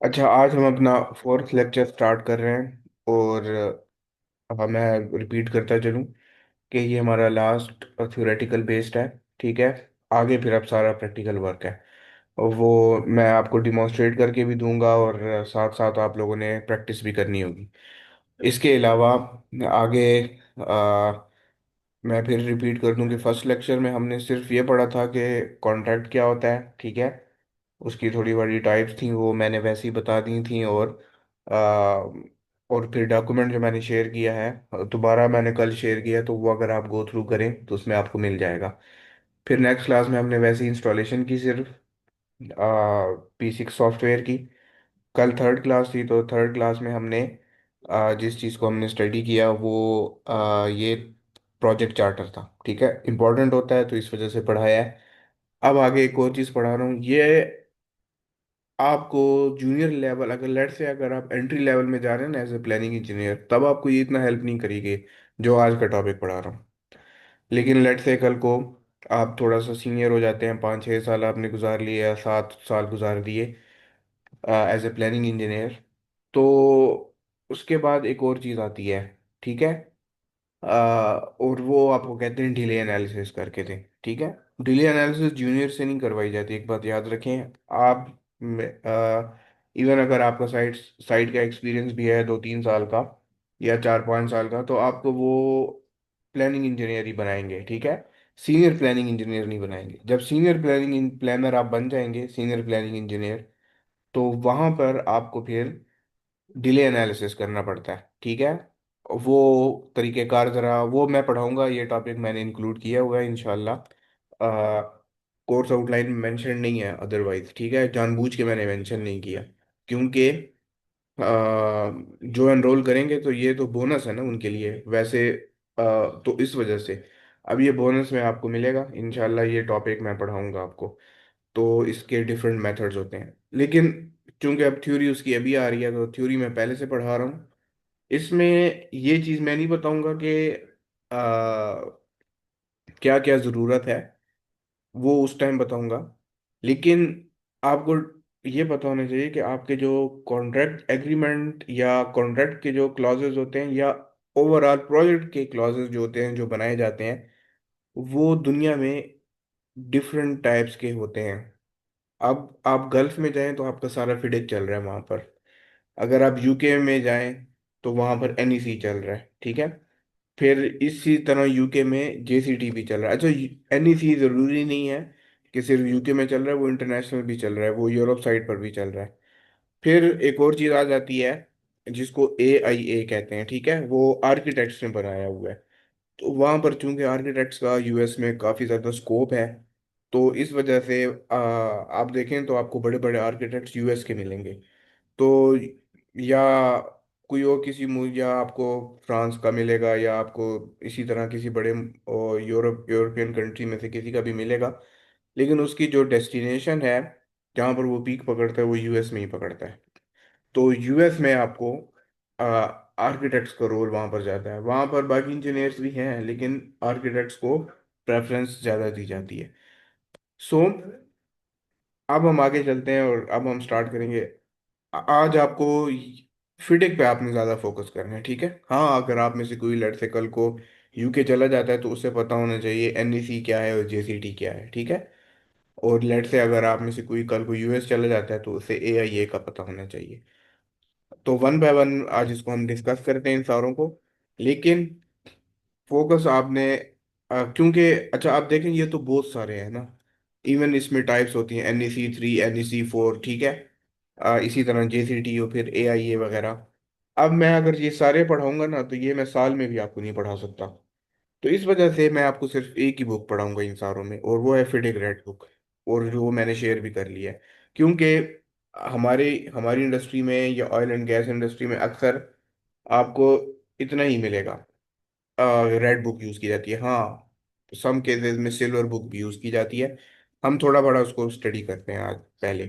अच्छा, आज हम अपना फोर्थ लेक्चर स्टार्ट कर रहे हैं। और मैं रिपीट करता चलूँ कि ये हमारा लास्ट थ्योरेटिकल बेस्ड है। ठीक है। आगे फिर अब सारा प्रैक्टिकल वर्क है, और वो मैं आपको डिमॉन्स्ट्रेट करके भी दूंगा, और साथ साथ आप लोगों ने प्रैक्टिस भी करनी होगी। इसके अलावा आगे मैं फिर रिपीट कर दूं कि फर्स्ट लेक्चर में हमने सिर्फ ये पढ़ा था कि कॉन्ट्रैक्ट क्या होता है। ठीक है। उसकी थोड़ी बड़ी टाइप्स थी, वो मैंने वैसे ही बता दी थी। और फिर डॉक्यूमेंट जो मैंने शेयर किया है, दोबारा मैंने कल शेयर किया, तो वो अगर आप गो थ्रू करें तो उसमें आपको मिल जाएगा। फिर नेक्स्ट क्लास में हमने वैसे ही इंस्टॉलेशन की, सिर्फ P6 सॉफ्टवेयर की। कल थर्ड क्लास थी, तो थर्ड क्लास में हमने जिस चीज़ को हमने स्टडी किया वो ये प्रोजेक्ट चार्टर था। ठीक है, इम्पोर्टेंट होता है तो इस वजह से पढ़ाया है। अब आगे एक और चीज़ पढ़ा रहा हूँ, ये आपको जूनियर लेवल, अगर लेट से अगर आप एंट्री लेवल में जा रहे हैं ना एज ए प्लानिंग इंजीनियर, तब आपको ये इतना हेल्प नहीं करेगी जो आज का टॉपिक पढ़ा रहा हूँ। लेकिन लेट से कल को आप थोड़ा सा सीनियर हो जाते हैं, 5-6 साल आपने गुजार लिए या 7 साल गुजार दिए एज ए प्लानिंग इंजीनियर, तो उसके बाद एक और चीज़ आती है। ठीक है। और वो आपको कहते हैं डिले एनालिसिस करके थे। ठीक है। डिले एनालिसिस जूनियर से नहीं करवाई जाती, एक बात याद रखें आप। इवन अगर आपका साइट साइट का एक्सपीरियंस भी है 2-3 साल का या 4-5 साल का, तो आपको वो प्लानिंग इंजीनियर ही बनाएंगे। ठीक है। सीनियर प्लानिंग इंजीनियर नहीं बनाएंगे। जब सीनियर प्लानिंग प्लानर आप बन जाएंगे, सीनियर प्लानिंग इंजीनियर, तो वहां पर आपको फिर डिले एनालिसिस करना पड़ता है। ठीक है। वो तरीक़ेकार ज़रा वो मैं पढ़ाऊंगा, ये टॉपिक मैंने इंक्लूड किया हुआ है इंशाल्लाह। कोर्स आउटलाइन में मेंशन नहीं है अदरवाइज। ठीक है, जानबूझ के मैंने मेंशन नहीं किया, क्योंकि जो एनरोल करेंगे तो ये तो बोनस है ना उनके लिए वैसे। तो इस वजह से अब ये बोनस में आपको मिलेगा इंशाल्लाह। ये टॉपिक मैं पढ़ाऊंगा आपको। तो इसके डिफरेंट मेथड्स होते हैं, लेकिन चूंकि अब थ्योरी उसकी अभी आ रही है, तो थ्योरी मैं पहले से पढ़ा रहा हूँ। इसमें ये चीज़ मैं नहीं बताऊंगा कि क्या क्या ज़रूरत है, वो उस टाइम बताऊंगा। लेकिन आपको ये पता होना चाहिए कि आपके जो कॉन्ट्रैक्ट एग्रीमेंट या कॉन्ट्रैक्ट के जो क्लॉजेज होते हैं, या ओवरऑल प्रोजेक्ट के क्लॉजेज जो होते हैं जो बनाए जाते हैं, वो दुनिया में डिफरेंट टाइप्स के होते हैं। अब आप गल्फ में जाएं तो आपका सारा फिडिक चल रहा है वहां पर। अगर आप यूके में जाएं तो वहां पर एनईसी चल रहा है। ठीक है। फिर इसी तरह यूके में जेसीटी भी चल रहा है। अच्छा, एनईसी जरूरी नहीं है कि सिर्फ यूके में चल रहा है, वो इंटरनेशनल भी चल रहा है, वो यूरोप साइड पर भी चल रहा है। फिर एक और चीज़ आ जाती है जिसको AIA कहते हैं। ठीक है, वो आर्किटेक्ट्स ने बनाया हुआ है। तो वहाँ पर चूंकि आर्किटेक्ट्स का यूएस में काफ़ी ज़्यादा स्कोप है, तो इस वजह से आप देखें तो आपको बड़े बड़े आर्किटेक्ट्स यूएस के मिलेंगे। तो या कोई और किसी या आपको फ्रांस का मिलेगा, या आपको इसी तरह किसी बड़े यूरोपियन कंट्री में से किसी का भी मिलेगा। लेकिन उसकी जो डेस्टिनेशन है, जहाँ पर वो पीक पकड़ता है, वो यूएस में ही पकड़ता है। तो यूएस में आपको आर्किटेक्ट्स का रोल वहाँ पर जाता है। वहाँ पर बाकी इंजीनियर्स भी हैं, लेकिन आर्किटेक्ट्स को प्रेफरेंस ज़्यादा दी जाती है। सो अब हम आगे चलते हैं और अब हम स्टार्ट करेंगे। आज आपको फिटिंग पे आपने ज़्यादा फोकस करना है। ठीक है। हाँ, अगर आप में से कोई लड़के कल को यूके चला जाता है तो उसे पता होना चाहिए एनईसी क्या है और जेसीटी क्या है। ठीक है। और लेट से अगर आप में से कोई कल को यूएस चला जाता है तो उसे AIA का पता होना चाहिए। तो वन बाय वन आज इसको हम डिस्कस करते हैं इन सारों को। लेकिन फोकस आपने क्योंकि अच्छा आप देखें ये तो बहुत सारे हैं ना। इवन इसमें टाइप्स होती हैं, NEC 3, NEC 4। ठीक है। इसी तरह JCT और फिर AIA वगैरह। अब मैं अगर ये सारे पढ़ाऊंगा ना, तो ये मैं साल में भी आपको नहीं पढ़ा सकता। तो इस वजह से मैं आपको सिर्फ एक ही बुक पढ़ाऊंगा इन सारों में, और वो है फिटिक रेड बुक। और जो मैंने शेयर भी कर लिया है, क्योंकि हमारे हमारी इंडस्ट्री में या ऑयल एंड गैस इंडस्ट्री में अक्सर आपको इतना ही मिलेगा। रेड बुक यूज़ की जाती है, हाँ। सम केसेस में सिल्वर बुक भी यूज़ की जाती है। हम थोड़ा बड़ा उसको स्टडी करते हैं आज पहले।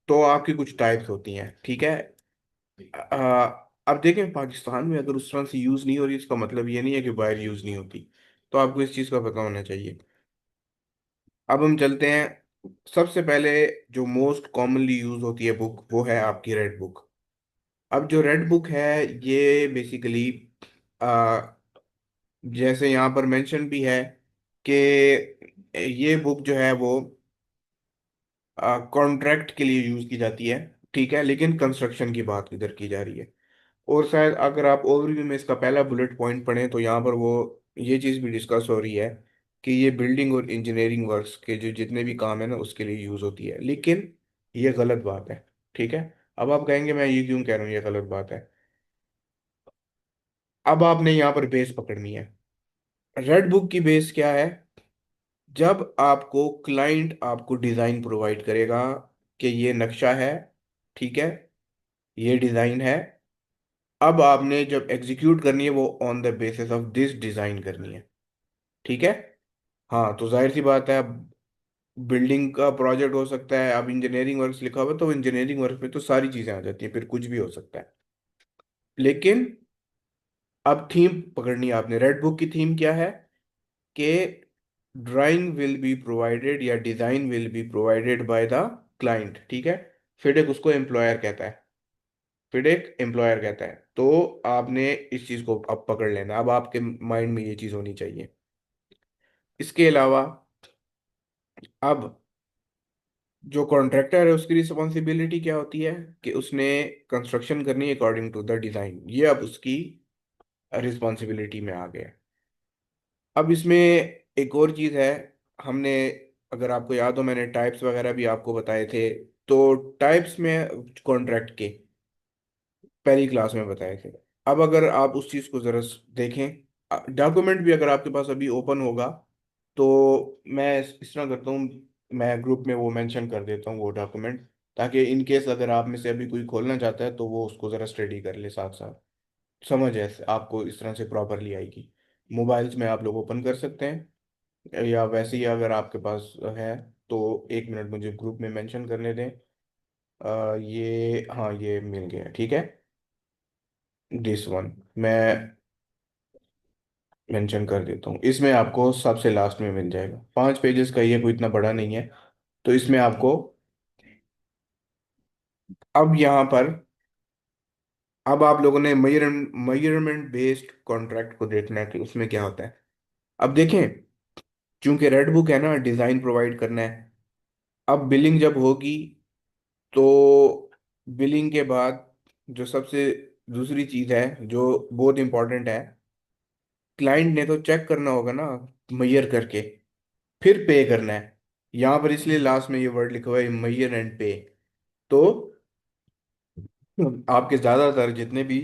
तो आपकी कुछ टाइप्स होती हैं। ठीक है। अब देखें पाकिस्तान में अगर उस तरह से यूज़ नहीं हो रही, इसका मतलब ये नहीं है कि बाहर यूज़ नहीं होती। तो आपको इस चीज़ का पता होना चाहिए। अब हम चलते हैं सबसे पहले जो मोस्ट कॉमनली यूज होती है बुक, वो है आपकी रेड बुक। अब जो रेड बुक है, ये बेसिकली जैसे यहाँ पर मेंशन भी है कि ये बुक जो है वो कॉन्ट्रैक्ट के लिए यूज की जाती है, ठीक है, लेकिन कंस्ट्रक्शन की बात इधर की जा रही है। और शायद अगर आप ओवरव्यू में इसका पहला बुलेट पॉइंट पढ़ें तो यहाँ पर वो ये चीज़ भी डिस्कस हो रही है कि ये बिल्डिंग और इंजीनियरिंग वर्क्स के जो जितने भी काम है ना उसके लिए यूज़ होती है, लेकिन ये गलत बात है, ठीक है। अब आप कहेंगे मैं ये क्यों कह रहा हूँ ये गलत बात है। अब आपने यहाँ पर बेस पकड़नी है। रेड बुक की बेस क्या है? जब आपको क्लाइंट आपको डिज़ाइन प्रोवाइड करेगा कि ये नक्शा है, ठीक है, ये डिज़ाइन है, अब आपने जब एग्जीक्यूट करनी है वो on the basis of this design करनी है, ठीक है। हाँ, तो जाहिर सी बात है, अब बिल्डिंग का प्रोजेक्ट हो सकता है, अब इंजीनियरिंग वर्क्स लिखा हुआ है तो इंजीनियरिंग वर्क में तो सारी चीज़ें आ जाती हैं, फिर कुछ भी हो सकता है। लेकिन अब थीम पकड़नी है आपने। रेड बुक की थीम क्या है कि ड्राइंग विल बी प्रोवाइडेड या design will be provided by the client, ठीक है। फिर उसको एम्प्लॉयर कहता है, फिडेक एम्प्लॉयर कहता है। तो आपने इस चीज को अब पकड़ लेना, अब आपके माइंड में ये चीज होनी चाहिए। इसके अलावा अब जो कॉन्ट्रैक्टर है उसकी रिस्पॉन्सिबिलिटी क्या होती है कि उसने कंस्ट्रक्शन करनी है अकॉर्डिंग टू द डिजाइन, ये अब उसकी रिस्पॉन्सिबिलिटी में आ गया। अब इसमें एक और चीज है, हमने, अगर आपको याद हो मैंने टाइप्स वगैरह भी आपको बताए थे, तो टाइप्स में कॉन्ट्रैक्ट के पहली क्लास में बताए थे। अब अगर आप उस चीज़ को ज़रा देखें, डॉक्यूमेंट भी अगर आपके पास अभी ओपन होगा तो मैं इस तरह करता हूँ, मैं ग्रुप में वो मेंशन कर देता हूँ वो डॉक्यूमेंट, ताकि इन केस अगर आप में से अभी कोई खोलना चाहता है तो वो उसको ज़रा स्टडी कर ले साथ साथ, समझ ऐसे आपको इस तरह से प्रॉपरली आएगी। मोबाइल्स में आप लोग ओपन कर सकते हैं, या वैसे ही अगर आपके पास है तो 1 मिनट मुझे ग्रुप में मेंशन करने दें। ये हाँ, ये मिल गया, ठीक है। दिस वन मैं मेंशन कर देता हूँ, इसमें आपको सबसे लास्ट में मिल जाएगा, 5 पेजेस का, ये कोई इतना बड़ा नहीं है। तो इसमें आपको अब यहाँ पर, अब आप लोगों ने मेजरमेंट बेस्ड कॉन्ट्रैक्ट को देखना है कि उसमें क्या होता है। अब देखें, चूंकि रेड बुक है ना, डिज़ाइन प्रोवाइड करना है। अब बिलिंग जब होगी तो बिलिंग के बाद जो सबसे दूसरी चीज़ है जो बहुत इंपॉर्टेंट है, क्लाइंट ने तो चेक करना होगा ना, मैयर करके फिर पे करना है। यहां पर इसलिए लास्ट में ये वर्ड लिखा हुआ है, मैयर एंड पे। तो आपके ज्यादातर जितने भी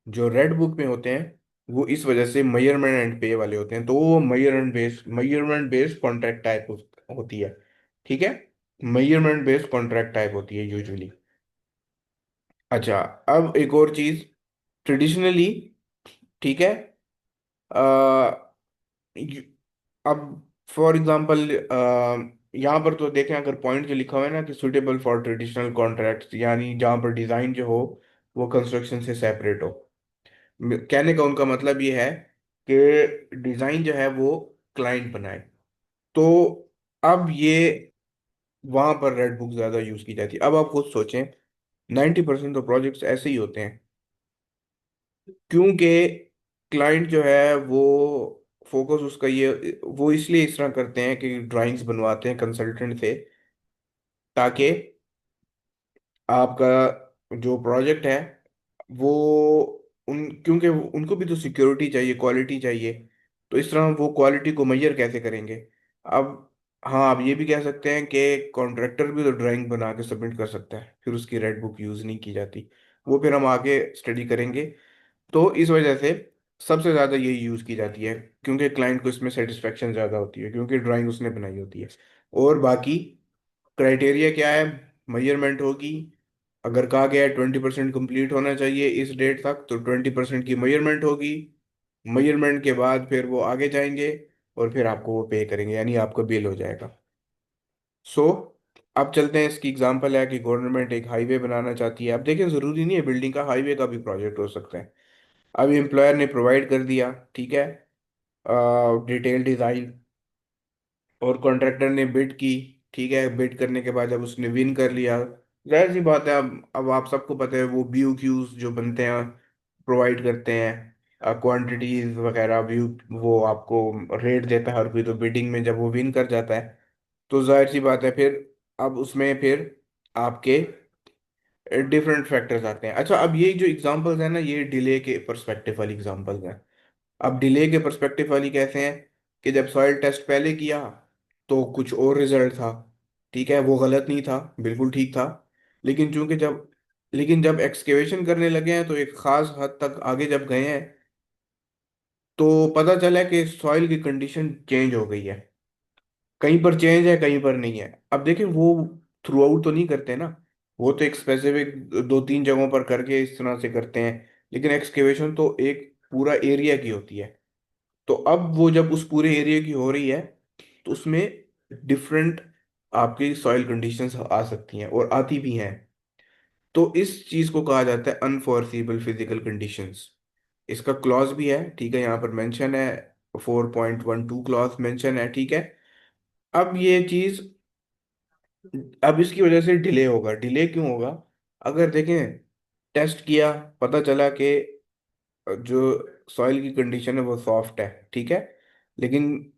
जो रेड बुक में होते हैं वो इस वजह से मेजरमेंट एंड पे वाले होते हैं, तो वो मेजरमेंट बेस्ड कॉन्ट्रैक्ट टाइप होती है, ठीक है। मेजरमेंट बेस्ड कॉन्ट्रैक्ट टाइप होती है यूजुअली। अच्छा, अब एक और चीज, ट्रेडिशनली, ठीक है, यू- अब फॉर एग्जांपल यहाँ पर तो देखें, अगर पॉइंट जो लिखा हुआ है ना कि सुटेबल फॉर ट्रेडिशनल कॉन्ट्रैक्ट्स, यानी जहाँ पर डिज़ाइन जो हो वो कंस्ट्रक्शन से सेपरेट हो। कहने का उनका मतलब ये है कि डिज़ाइन जो है वो क्लाइंट बनाए। तो अब ये वहाँ पर रेड बुक ज़्यादा यूज़ की जाती है। अब आप खुद सोचें, 90% तो प्रोजेक्ट्स ऐसे ही होते हैं, क्योंकि क्लाइंट जो है वो फोकस उसका ये, वो इसलिए इस तरह करते हैं कि ड्राइंग्स बनवाते हैं कंसल्टेंट से, ताकि आपका जो प्रोजेक्ट है वो क्योंकि उनको भी तो सिक्योरिटी चाहिए, क्वालिटी चाहिए, तो इस तरह वो क्वालिटी को मेजर कैसे करेंगे। अब हाँ, आप ये भी कह सकते हैं कि कॉन्ट्रैक्टर भी तो ड्राइंग बना के सबमिट कर सकता है, फिर उसकी रेड बुक यूज़ नहीं की जाती। वो फिर हम आगे स्टडी करेंगे। तो इस वजह से सबसे ज़्यादा यही यूज़ की जाती है, क्योंकि क्लाइंट को इसमें सेटिस्फेक्शन ज़्यादा होती है, क्योंकि ड्राइंग उसने बनाई होती है। और बाकी क्राइटेरिया क्या है? मेजरमेंट होगी, अगर कहा गया है 20% कंप्लीट होना चाहिए इस डेट तक, तो 20% की मेजरमेंट होगी। मेजरमेंट के बाद फिर वो आगे जाएंगे और फिर आपको वो पे करेंगे, यानी आपका बिल हो जाएगा। सो अब चलते हैं, इसकी एग्जांपल है कि गवर्नमेंट एक हाईवे बनाना चाहती है। अब देखें, ज़रूरी नहीं है बिल्डिंग का, हाईवे का भी प्रोजेक्ट हो सकता है। अब एम्प्लॉयर ने प्रोवाइड कर दिया, ठीक है, डिटेल डिज़ाइन, और कॉन्ट्रैक्टर ने बिड की, ठीक है, बिड करने के बाद जब उसने विन कर लिया, जाहिर सी बात है, अब आप सबको पता है वो BOQs जो बनते हैं प्रोवाइड करते हैं, क्वांटिटीज वगैरह भी, वो आपको रेट देता है हर कोई। तो बिडिंग में जब वो विन कर जाता है, तो जाहिर सी बात है फिर अब उसमें फिर आपके डिफरेंट फैक्टर्स आते हैं। अच्छा, अब ये जो एग्जांपल्स हैं ना, ये डिले के पर्सपेक्टिव वाली एग्जांपल्स हैं। अब डिले के पर्सपेक्टिव वाली कैसे हैं, कि जब सॉइल टेस्ट पहले किया तो कुछ और रिजल्ट था, ठीक है, वो गलत नहीं था, बिल्कुल ठीक था। लेकिन चूंकि जब लेकिन जब एक्सकेवेशन करने लगे हैं तो एक खास हद तक आगे जब गए हैं, तो पता चला कि सॉइल की कंडीशन चेंज हो गई है। कहीं पर चेंज है, कहीं पर नहीं है। अब देखिए वो थ्रू आउट तो नहीं करते ना, वो तो एक स्पेसिफिक दो तीन जगहों पर करके इस तरह से करते हैं। लेकिन एक्सकेवेशन तो एक पूरा एरिया की होती है। तो अब वो जब उस पूरे एरिया की हो रही है, तो उसमें डिफरेंट आपकी सॉइल कंडीशंस आ सकती हैं और आती भी हैं। तो इस चीज को कहा जाता है अनफोर्सिबल फिजिकल कंडीशंस। इसका क्लॉज भी है, ठीक है, यहाँ पर मेंशन है, 4.12 क्लॉज मेंशन है, ठीक है। अब ये चीज, अब इसकी वजह से डिले होगा। डिले क्यों होगा? अगर देखें, टेस्ट किया, पता चला कि जो सॉइल की कंडीशन है वो सॉफ्ट है, ठीक है, लेकिन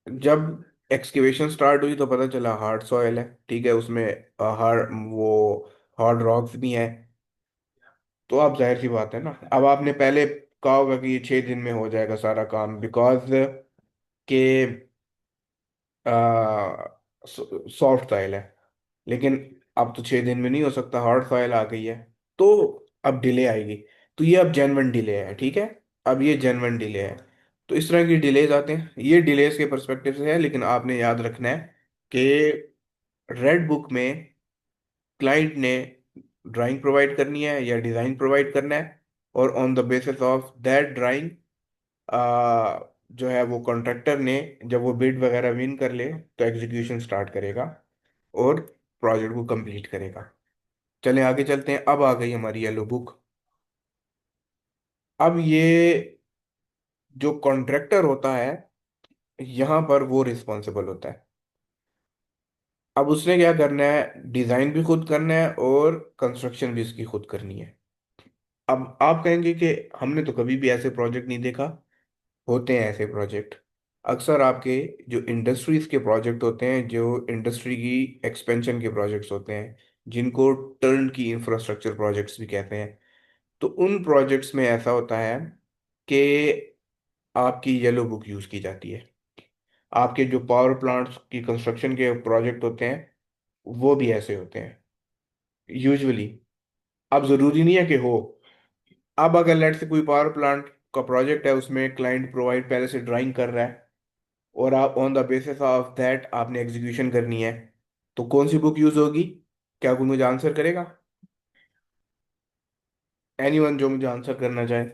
जब एक्सकेवेशन स्टार्ट हुई तो पता चला हार्ड सॉइल है, ठीक है, उसमें हार्ड वो हार्ड रॉक्स भी हैं। तो आप, जाहिर सी बात है ना, अब आपने पहले कहा होगा कि ये 6 दिन में हो जाएगा सारा काम, बिकॉज के सॉफ्ट सॉइल है। लेकिन अब तो 6 दिन में नहीं हो सकता, हार्ड सॉइल आ गई है। तो अब डिले आएगी। तो ये अब जेन्युइन डिले है, ठीक है, अब ये जेन्युइन डिले है। तो इस तरह की डिलेज आते हैं, ये डिलेज के पर्सपेक्टिव से है। लेकिन आपने याद रखना है कि रेड बुक में क्लाइंट ने ड्राइंग प्रोवाइड करनी है या डिज़ाइन प्रोवाइड करना है, और on the basis of that drawing जो है वो कॉन्ट्रैक्टर ने, जब वो बिड वगैरह विन कर ले, तो एग्जीक्यूशन स्टार्ट करेगा और प्रोजेक्ट को कंप्लीट करेगा। चलें आगे चलते हैं। अब आ गई हमारी येलो बुक। अब ये जो कॉन्ट्रैक्टर होता है, यहाँ पर वो रिस्पॉन्सिबल होता है। अब उसने क्या करना है, डिज़ाइन भी खुद करना है और कंस्ट्रक्शन भी उसकी खुद करनी है। अब आप कहेंगे कि हमने तो कभी भी ऐसे प्रोजेक्ट नहीं देखा। होते हैं ऐसे प्रोजेक्ट, अक्सर आपके जो इंडस्ट्रीज के प्रोजेक्ट होते हैं, जो इंडस्ट्री की एक्सपेंशन के प्रोजेक्ट्स होते हैं, जिनको टर्न की इंफ्रास्ट्रक्चर प्रोजेक्ट्स भी कहते हैं। तो उन प्रोजेक्ट्स में ऐसा होता है कि आपकी येलो बुक यूज़ की जाती है। आपके जो पावर प्लांट्स की कंस्ट्रक्शन के प्रोजेक्ट होते हैं, वो भी ऐसे होते हैं यूजुअली। अब ज़रूरी नहीं है कि हो। अब अगर लेट से कोई पावर प्लांट का प्रोजेक्ट है, उसमें क्लाइंट प्रोवाइड पहले से ड्राइंग कर रहा है, और आप on the basis of that आपने एग्जीक्यूशन करनी है, तो कौन सी बुक यूज होगी? क्या कोई मुझे आंसर करेगा? एनीवन जो मुझे आंसर करना चाहे,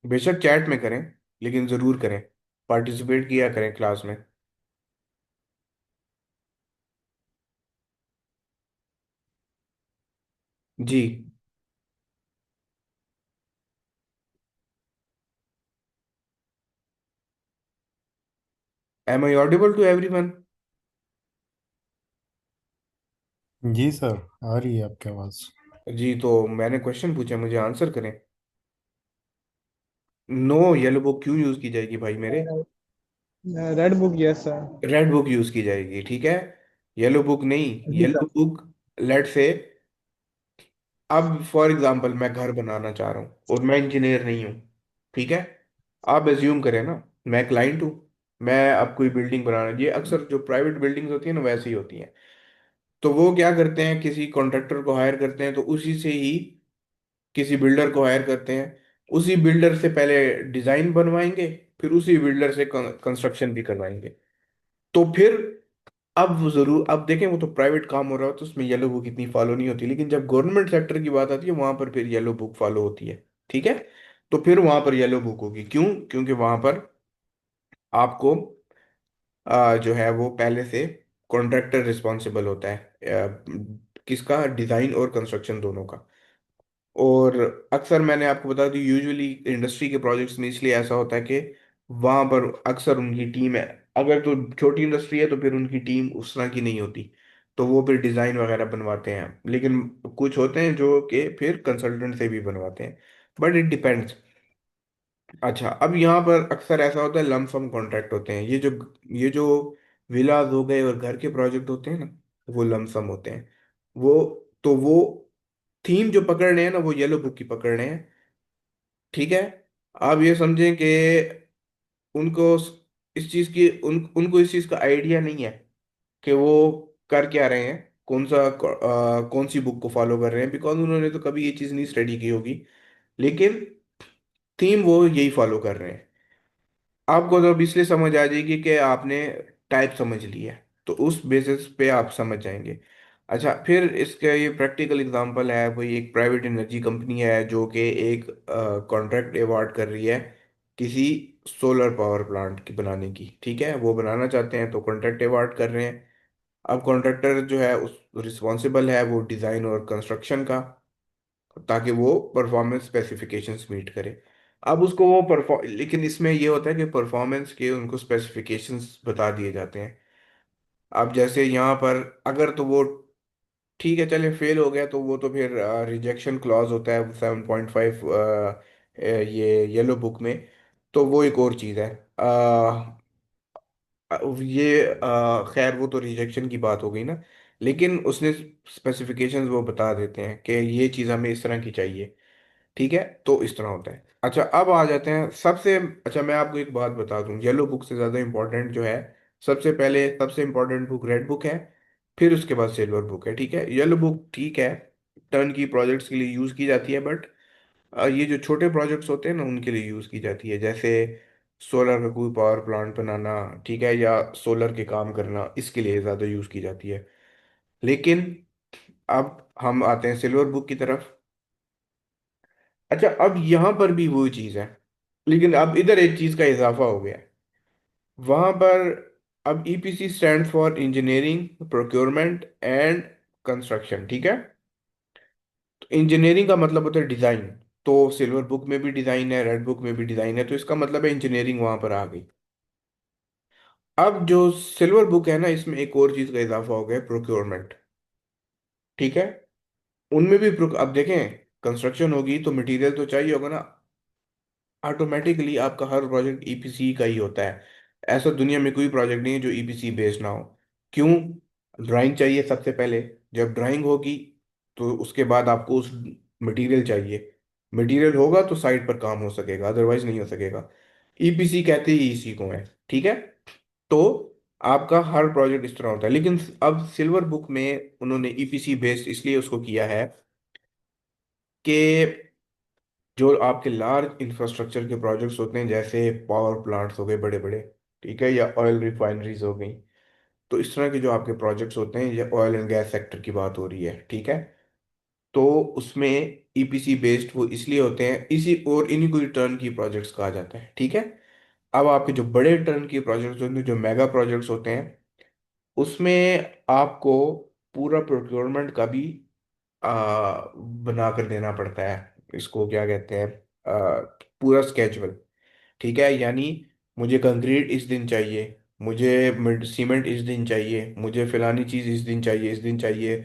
बेशक चैट में करें, लेकिन जरूर करें, पार्टिसिपेट किया करें क्लास में। जी। Am I audible to everyone? जी सर, आ रही है आपकी आवाज़। जी, तो मैंने क्वेश्चन पूछा, मुझे आंसर करें। नो, येलो बुक क्यों यूज की जाएगी भाई मेरे? Red book, yes sir. Red book use की जाएगी, ठीक है, येलो बुक नहीं। जी येलो सर। बुक, लेट से, अब फॉर एग्जांपल मैं घर बनाना चाह रहा हूँ और मैं इंजीनियर नहीं हूँ, ठीक है। आप एज्यूम करें ना, मैं क्लाइंट हूँ, मैं अब कोई बिल्डिंग बनाना, ये अक्सर जो प्राइवेट बिल्डिंग्स होती है ना वैसी ही होती हैं। तो वो क्या करते हैं, किसी कॉन्ट्रैक्टर को हायर करते हैं, तो उसी से ही किसी बिल्डर को हायर करते हैं, उसी बिल्डर से पहले डिजाइन बनवाएंगे, फिर उसी बिल्डर से कंस्ट्रक्शन भी करवाएंगे। तो फिर अब वो जरूर, अब देखें वो तो प्राइवेट काम हो रहा हो तो उसमें येलो बुक इतनी फॉलो नहीं होती, लेकिन जब गवर्नमेंट सेक्टर की बात आती है वहां पर फिर येलो बुक फॉलो होती है, ठीक है। तो फिर वहां पर येलो बुक होगी, क्यों? क्योंकि वहां पर आपको जो है वो पहले से कॉन्ट्रैक्टर रिस्पॉन्सिबल होता है, किसका, डिजाइन और कंस्ट्रक्शन दोनों का। और अक्सर मैंने आपको बता दी, यूजुअली इंडस्ट्री के प्रोजेक्ट्स में इसलिए ऐसा होता है कि वहां पर अक्सर उनकी टीम है, अगर तो छोटी इंडस्ट्री है तो फिर उनकी टीम उस तरह की नहीं होती, तो वो फिर डिज़ाइन वगैरह बनवाते हैं। लेकिन कुछ होते हैं जो कि फिर कंसल्टेंट से भी बनवाते हैं, बट इट डिपेंड्स। अच्छा, अब यहाँ पर अक्सर ऐसा होता है लमसम कॉन्ट्रैक्ट होते हैं। ये जो विलाज हो गए और घर के प्रोजेक्ट होते हैं ना, वो लमसम होते हैं। वो तो वो थीम जो पकड़ रहे हैं ना, वो येलो बुक की पकड़ रहे हैं। ठीक है। आप ये समझें कि उनको इस चीज की उनको इस चीज का आइडिया नहीं है कि वो कर क्या रहे हैं, कौन सी बुक को फॉलो कर रहे हैं, बिकॉज उन्होंने तो कभी ये चीज नहीं स्टडी की होगी। लेकिन थीम वो यही फॉलो कर रहे हैं। आपको तो अब इसलिए समझ आ जाएगी कि आपने टाइप समझ लिया है, तो उस बेसिस पे आप समझ जाएंगे। अच्छा, फिर इसका ये प्रैक्टिकल एग्जांपल है, वही एक प्राइवेट एनर्जी कंपनी है जो कि एक कॉन्ट्रैक्ट अवार्ड कर रही है किसी सोलर पावर प्लांट की बनाने की। ठीक है, वो बनाना चाहते हैं तो कॉन्ट्रैक्ट अवार्ड कर रहे हैं। अब कॉन्ट्रैक्टर जो है उस रिस्पॉन्सिबल है वो डिज़ाइन और कंस्ट्रक्शन का, ताकि वो परफॉर्मेंस स्पेसिफिकेशंस मीट करे। अब उसको वो परफॉर्म, लेकिन इसमें ये होता है कि परफॉर्मेंस के उनको स्पेसिफिकेशंस बता दिए जाते हैं। अब जैसे यहाँ पर अगर तो वो ठीक है चले फेल हो गया, तो वो तो फिर रिजेक्शन क्लॉज होता है 7.5 ये येलो बुक में। तो वो एक और चीज़ है। खैर वो तो रिजेक्शन की बात हो गई ना। लेकिन उसने स्पेसिफिकेशंस वो बता देते हैं कि ये चीज़ हमें इस तरह की चाहिए। ठीक है, तो इस तरह होता है। अच्छा, अब आ जाते हैं सबसे। अच्छा, मैं आपको एक बात बता दूं, येलो बुक से ज़्यादा इंपॉर्टेंट जो है, सबसे पहले सबसे इंपॉर्टेंट बुक रेड बुक है। फिर उसके बाद सिल्वर बुक है। ठीक है, येलो बुक ठीक है, टर्न की प्रोजेक्ट्स के लिए यूज़ की जाती है, बट ये जो छोटे प्रोजेक्ट्स होते हैं ना उनके लिए यूज़ की जाती है, जैसे सोलर का कोई पावर प्लांट बनाना, ठीक है, या सोलर के काम करना, इसके लिए ज़्यादा यूज़ की जाती है। लेकिन अब हम आते हैं सिल्वर बुक की तरफ। अच्छा, अब यहां पर भी वही चीज है, लेकिन अब इधर एक चीज का इजाफा हो गया है वहां पर। अब EPC stand for engineering, procurement and construction. ठीक है, तो इंजीनियरिंग का मतलब होता है डिजाइन। तो सिल्वर बुक में भी डिजाइन है, रेड बुक में भी डिजाइन है, तो इसका मतलब है इंजीनियरिंग वहां पर आ गई। अब जो सिल्वर बुक है ना, इसमें एक और चीज का इजाफा हो गया, प्रोक्योरमेंट। ठीक है, उनमें भी अब देखें, कंस्ट्रक्शन होगी तो मटेरियल तो चाहिए होगा ना। ऑटोमेटिकली आपका हर प्रोजेक्ट ईपीसी का ही होता है। ऐसा दुनिया में कोई प्रोजेक्ट नहीं है जो ईपीसी बेस्ड ना हो। क्यों? ड्राइंग चाहिए सबसे पहले। जब ड्राइंग होगी तो उसके बाद आपको उस मटेरियल चाहिए। मटेरियल होगा तो साइट पर काम हो सकेगा, अदरवाइज नहीं हो सकेगा। ईपीसी कहते ही इसी को है। ठीक है, तो आपका हर प्रोजेक्ट इस तरह होता है। लेकिन अब सिल्वर बुक में उन्होंने ईपीसी बेस्ड इसलिए उसको किया है कि जो आपके लार्ज इंफ्रास्ट्रक्चर के प्रोजेक्ट्स होते हैं, जैसे पावर प्लांट्स हो गए बड़े बड़े, ठीक है, या ऑयल रिफाइनरीज हो गई, तो इस तरह के जो आपके प्रोजेक्ट्स होते हैं, ये ऑयल एंड गैस सेक्टर की बात हो रही है। ठीक है, तो उसमें ईपीसी बेस्ड वो इसलिए होते हैं, इसी और इन्हीं को टर्न की प्रोजेक्ट्स कहा जाता है। ठीक है, अब आपके जो बड़े टर्न की प्रोजेक्ट्स होते हैं, जो मेगा प्रोजेक्ट्स होते हैं, उसमें आपको पूरा प्रोक्योरमेंट का भी बना कर देना पड़ता है। इसको क्या कहते हैं, पूरा स्केजुअल। ठीक है, यानी मुझे कंक्रीट इस दिन चाहिए, मुझे सीमेंट इस दिन चाहिए, मुझे फलानी चीज़ इस दिन चाहिए, इस दिन चाहिए।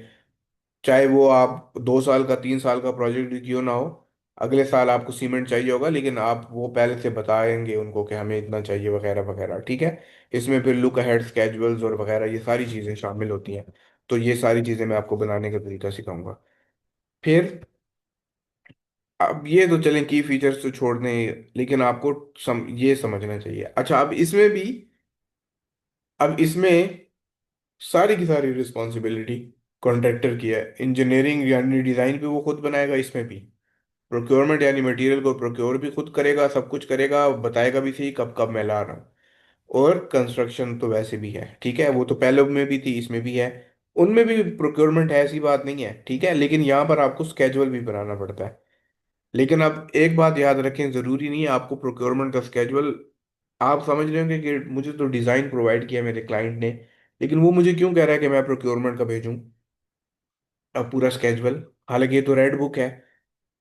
चाहे वो आप 2 साल का 3 साल का प्रोजेक्ट भी क्यों ना हो, अगले साल आपको सीमेंट चाहिए होगा, लेकिन आप वो पहले से बताएंगे उनको कि हमें इतना चाहिए वगैरह वगैरह। ठीक है, इसमें फिर लुक अहेड स्केजुअल्स और वगैरह ये सारी चीज़ें शामिल होती हैं। तो ये सारी चीज़ें मैं आपको बनाने का तरीका सिखाऊंगा। फिर अब ये तो चलें की फीचर्स तो छोड़ दें, लेकिन आपको ये समझना चाहिए। अच्छा, अब इसमें सारी की सारी रिस्पॉन्सिबिलिटी कॉन्ट्रैक्टर की है। इंजीनियरिंग यानी डिज़ाइन भी वो खुद बनाएगा, इसमें भी प्रोक्योरमेंट यानी मटेरियल को प्रोक्योर भी खुद करेगा, सब कुछ करेगा, बताएगा भी सही कब कब मैं ला रहा हूँ। और कंस्ट्रक्शन तो वैसे भी है। ठीक है, वो तो पहले में भी थी, इसमें भी है। उनमें भी प्रोक्योरमेंट है, ऐसी बात नहीं है। ठीक है, लेकिन यहाँ पर आपको स्केजुअल भी बनाना पड़ता है। लेकिन अब एक बात याद रखें, जरूरी नहीं है आपको प्रोक्योरमेंट का स्केजुअल। आप समझ रहे होंगे कि मुझे तो डिजाइन प्रोवाइड किया मेरे क्लाइंट ने, लेकिन वो मुझे क्यों कह रहा है कि मैं प्रोक्योरमेंट का भेजूं अब पूरा स्केजुअल, हालांकि ये तो रेड बुक है।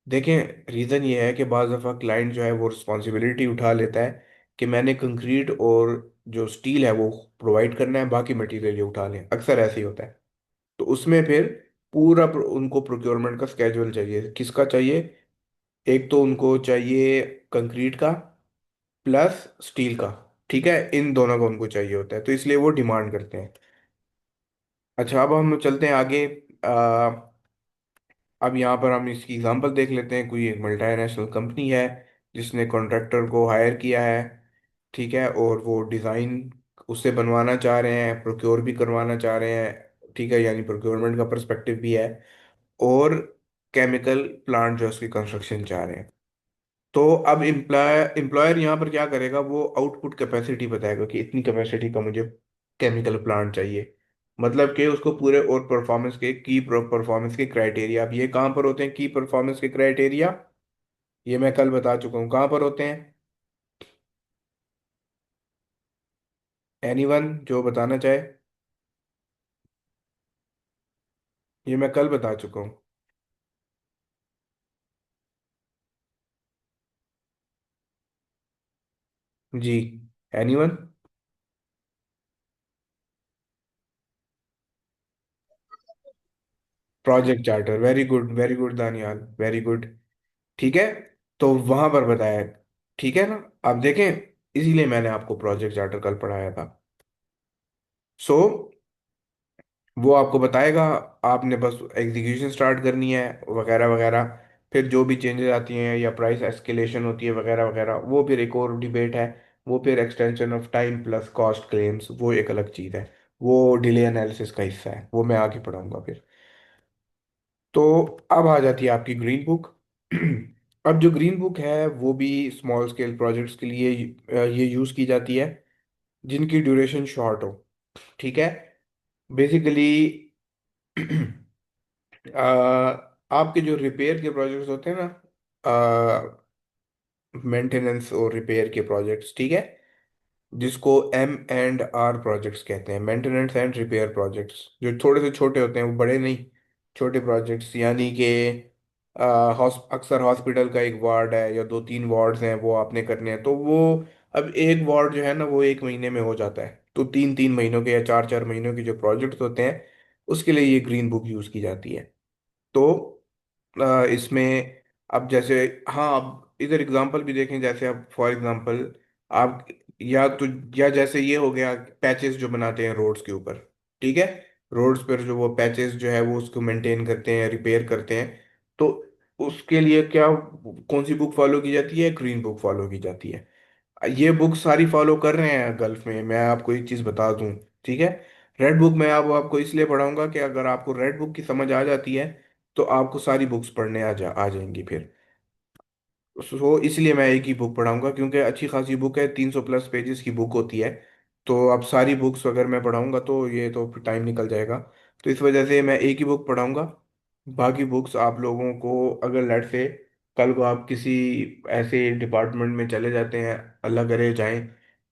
देखें, रीज़न ये है कि बाज़ दफ़ा क्लाइंट जो है वो रिस्पॉन्सिबिलिटी उठा लेता है कि मैंने कंक्रीट और जो स्टील है वो प्रोवाइड करना है, बाकी मटेरियल ये उठा लें, अक्सर ऐसे ही होता है। तो उसमें फिर पूरा उनको प्रोक्योरमेंट का स्केड्यूल चाहिए, किसका चाहिए? एक तो उनको चाहिए कंक्रीट का प्लस स्टील का, ठीक है, इन दोनों का उनको चाहिए होता है, तो इसलिए वो डिमांड करते हैं। अच्छा, अब हम चलते हैं आगे। अब यहाँ पर हम इसकी एग्जांपल देख लेते हैं। कोई एक मल्टीनेशनल कंपनी है जिसने कॉन्ट्रैक्टर को हायर किया है, ठीक है, और वो डिज़ाइन उससे बनवाना चाह रहे हैं, प्रोक्योर भी करवाना चाह रहे हैं, ठीक है, यानी प्रोक्योरमेंट का पर्सपेक्टिव भी है, और केमिकल प्लांट जो है उसकी कंस्ट्रक्शन चाह रहे हैं। तो अब एम्प्लॉयर यहाँ पर क्या करेगा, वो आउटपुट कैपेसिटी बताएगा कि इतनी कैपेसिटी का मुझे केमिकल प्लांट चाहिए। मतलब कि उसको पूरे और परफॉर्मेंस के की परफॉर्मेंस के क्राइटेरिया, अब ये कहाँ पर होते हैं की परफॉर्मेंस के क्राइटेरिया? ये मैं कल बता चुका हूँ, कहाँ पर होते हैं? एनीवन जो बताना चाहे? ये मैं कल बता चुका हूँ। जी, anyone? Project charter, very good Daniyal, very good. ठीक है, तो वहां पर बताया, ठीक है ना? आप देखें, इसीलिए मैंने आपको प्रोजेक्ट चार्टर कल पढ़ाया था। सो वो आपको बताएगा, आपने बस एग्जीक्यूशन स्टार्ट करनी है, वगैरह वगैरह। फिर जो भी चेंजेस आती हैं या प्राइस एस्केलेशन होती है वगैरह वगैरह, वो फिर एक और डिबेट है। वो फिर extension of time plus cost claims, वो एक अलग चीज़ है। वो डिले एनालिसिस का हिस्सा है, वो मैं आगे पढ़ाऊंगा फिर। तो अब आ जाती है आपकी ग्रीन बुक। अब जो ग्रीन बुक है वो भी स्मॉल स्केल प्रोजेक्ट्स के लिए ये यूज़ की जाती है जिनकी ड्यूरेशन शॉर्ट हो, ठीक है। बेसिकली आपके जो रिपेयर के प्रोजेक्ट्स होते हैं ना, मेंटेनेंस और रिपेयर के प्रोजेक्ट्स, ठीक है, जिसको M&R प्रोजेक्ट्स कहते हैं, मेंटेनेंस एंड रिपेयर प्रोजेक्ट्स, जो थोड़े से छोटे होते हैं, वो बड़े नहीं, छोटे प्रोजेक्ट्स, यानी कि अक्सर हॉस्पिटल का एक वार्ड है या दो तीन वार्ड्स हैं, वो आपने करने हैं, तो वो अब एक वार्ड जो है ना वो एक महीने में हो जाता है, तो तीन तीन महीनों के या चार चार महीनों के जो प्रोजेक्ट्स होते हैं उसके लिए ये ग्रीन बुक यूज़ की जाती है। तो इसमें अब जैसे, हाँ, अब इधर एग्जांपल भी देखें, जैसे अब फॉर एग्जांपल आप, या तो, या जैसे ये हो गया पैचेस जो बनाते हैं रोड्स के ऊपर, ठीक है, रोड्स पर जो वो पैचेस जो है वो उसको मेंटेन करते हैं, रिपेयर करते हैं, तो उसके लिए क्या, कौन सी बुक फॉलो की जाती है? ग्रीन बुक फॉलो की जाती है। ये बुक सारी फॉलो कर रहे हैं गल्फ में, मैं आपको एक चीज़ बता दूं, ठीक है। रेड बुक मैं अब आपको इसलिए पढ़ाऊंगा कि अगर आपको रेड बुक की समझ आ जाती है तो आपको सारी बुक्स पढ़ने आ जाएंगी फिर। सो इसलिए मैं एक ही बुक पढ़ाऊंगा, क्योंकि अच्छी खासी बुक है, 300 प्लस पेजेस की बुक होती है। तो अब सारी बुक्स अगर मैं पढ़ाऊंगा तो ये तो टाइम निकल जाएगा। तो इस वजह से मैं एक ही बुक पढ़ाऊंगा। बाकी बुक्स आप लोगों को, अगर लेट से कल को आप किसी ऐसे डिपार्टमेंट में चले जाते हैं, अल्लाह करे जाएं,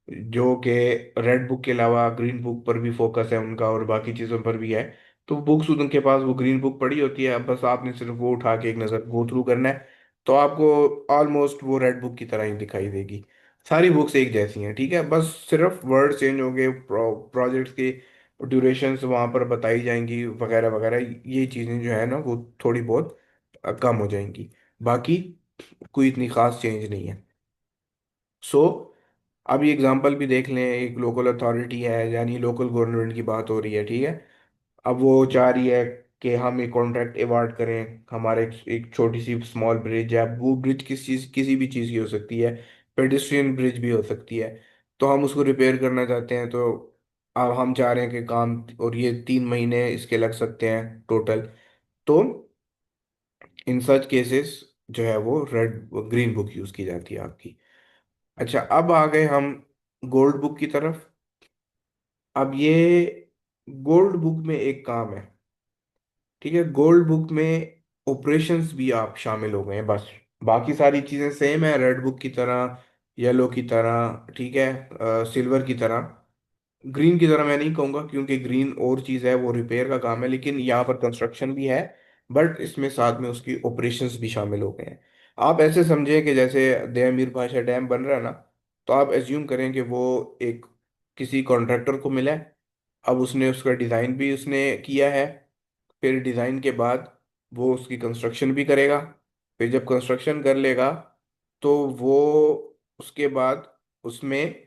जो कि रेड बुक के अलावा ग्रीन बुक पर भी फोकस है उनका और बाकी चीज़ों पर भी है, तो बुक्स उनके पास वो ग्रीन बुक पढ़ी होती है, अब बस आपने सिर्फ वो उठा के एक नज़र गो थ्रू करना है, तो आपको ऑलमोस्ट वो रेड बुक की तरह ही दिखाई देगी। सारी बुक्स एक जैसी हैं, ठीक है, बस सिर्फ वर्ड चेंज होंगे, प्रोजेक्ट्स की ड्यूरेशंस वहाँ पर बताई जाएंगी, वगैरह वगैरह, ये चीज़ें जो है ना वो थोड़ी बहुत कम हो जाएंगी। बाकी कोई इतनी खास चेंज नहीं है। सो अब ये एग्जांपल भी देख लें, एक लोकल अथॉरिटी है, यानी लोकल गवर्नमेंट की बात हो रही है, ठीक है। अब वो चाह रही है कि हम एक कॉन्ट्रैक्ट अवार्ड करें, हमारे एक छोटी सी स्मॉल ब्रिज है, अब वो ब्रिज किसी भी चीज़ की हो सकती है, पेडेस्ट्रियन ब्रिज भी हो सकती है, तो हम उसको रिपेयर करना चाहते हैं, तो अब हम चाह रहे हैं कि काम, और ये 3 महीने इसके लग सकते हैं टोटल। तो इन सच केसेस जो है वो रेड ग्रीन बुक यूज़ की जाती है आपकी। अच्छा, अब आ गए हम गोल्ड बुक की तरफ। अब ये गोल्ड बुक में एक काम है, ठीक है, गोल्ड बुक में ऑपरेशंस भी आप शामिल हो गए हैं बस, बाकी सारी चीज़ें सेम है रेड बुक की तरह, येलो की तरह, ठीक है, सिल्वर की तरह। ग्रीन की तरह मैं नहीं कहूँगा, क्योंकि ग्रीन और चीज़ है, वो रिपेयर का काम है, लेकिन यहाँ पर कंस्ट्रक्शन भी है, बट इसमें साथ में उसकी ऑपरेशंस भी शामिल हो गए हैं। आप ऐसे समझें कि जैसे दे अमीर भाषा डैम बन रहा है ना, तो आप एज्यूम करें कि वो एक किसी कॉन्ट्रैक्टर को मिला है। अब उसने उसका डिज़ाइन भी उसने किया है। फिर डिज़ाइन के बाद वो उसकी कंस्ट्रक्शन भी करेगा। फिर जब कंस्ट्रक्शन कर लेगा तो वो उसके बाद उसमें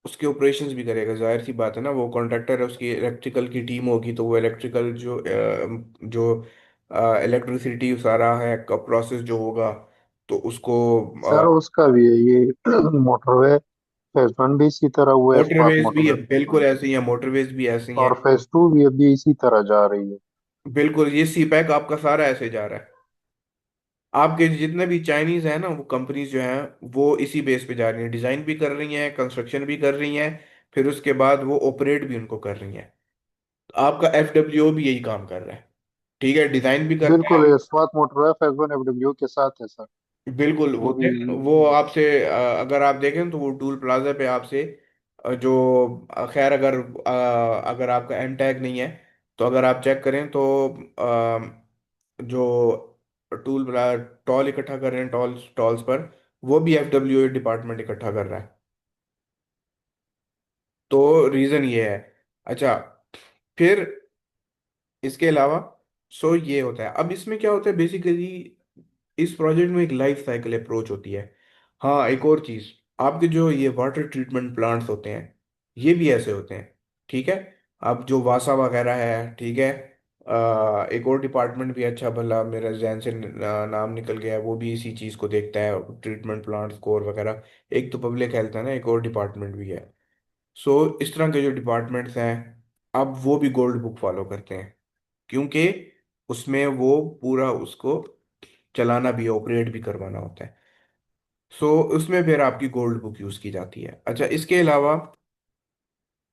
उसके ऑपरेशंस भी करेगा। जाहिर सी बात है ना, वो कॉन्ट्रैक्टर है, उसकी इलेक्ट्रिकल की टीम होगी, तो वो इलेक्ट्रिकल जो इलेक्ट्रिसिटी सारा है का प्रोसेस जो होगा, तो उसको सर उसका भी है ये मोटरवे फेज वन भी इसी तरह हुआ है, स्मार्ट मोटरवेज भी है, मोटरवे फेज बिल्कुल वन। ऐसे ही है, मोटरवेज भी ऐसे ही है। और फेज टू भी अभी इसी तरह जा रही है। बिल्कुल, ये सी पैक आपका सारा ऐसे जा रहा है। आपके जितने भी चाइनीज है ना, वो कंपनीज जो हैं वो इसी बेस पे जा रही हैं, डिजाइन भी कर रही हैं, कंस्ट्रक्शन भी कर रही हैं, फिर उसके बाद वो ऑपरेट भी उनको कर रही हैं। तो आपका FWO भी यही काम कर रहा है। ठीक है, डिजाइन भी करता है। बिल्कुल ये smart motorway phase one FW के साथ है सर। बिल्कुल, वो भी वो आपसे अगर आप देखें तो वो टूल प्लाजा पे आपसे खैर अगर आपका एम टैग नहीं है, तो अगर आप चेक करें तो जो टूल टॉल इकट्ठा कर रहे हैं, टॉल्स पर वो भी FWA डिपार्टमेंट इकट्ठा कर रहा है। तो रीज़न ये है। अच्छा, फिर इसके अलावा ये होता है। अब इसमें क्या होता है बेसिकली, इस प्रोजेक्ट में एक लाइफ साइकिल अप्रोच होती है। हाँ, एक और चीज़, आपके जो ये वाटर ट्रीटमेंट प्लांट्स होते हैं, ये भी ऐसे होते हैं। ठीक है। अब जो वासा वगैरह है, ठीक है, एक और डिपार्टमेंट भी अच्छा भला मेरा जहन से नाम निकल गया है, वो भी इसी चीज़ को देखता है, ट्रीटमेंट प्लांट्स को और वगैरह। एक तो पब्लिक हेल्थ है ना, एक और डिपार्टमेंट भी है। इस तरह के जो डिपार्टमेंट्स हैं, अब वो भी गोल्ड बुक फॉलो करते हैं, क्योंकि उसमें वो पूरा उसको चलाना भी, ऑपरेट भी करवाना होता है। उसमें फिर आपकी गोल्ड बुक यूज़ की जाती है। अच्छा, इसके अलावा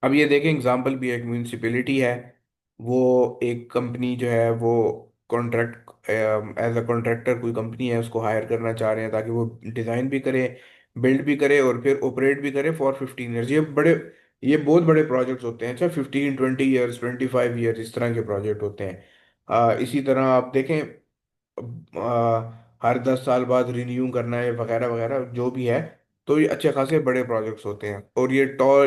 अब ये देखें, एग्जांपल भी, एक म्यूनिसिपैलिटी है, वो एक कंपनी जो है वो कॉन्ट्रैक्ट एज अ कॉन्ट्रैक्टर कोई कंपनी है, उसको हायर करना चाह रहे हैं ताकि वो डिज़ाइन भी करे, बिल्ड भी करे और फिर ऑपरेट भी करे फॉर 15 ईयर्स। ये बहुत बड़े प्रोजेक्ट्स होते हैं। अच्छा, 15, 20 ईयर्स, 25 ईयर्स, इस तरह के प्रोजेक्ट होते हैं। इसी तरह आप देखें, हर 10 साल बाद रिन्यू करना है वगैरह वगैरह जो भी है। तो ये अच्छे खासे बड़े प्रोजेक्ट्स होते हैं। और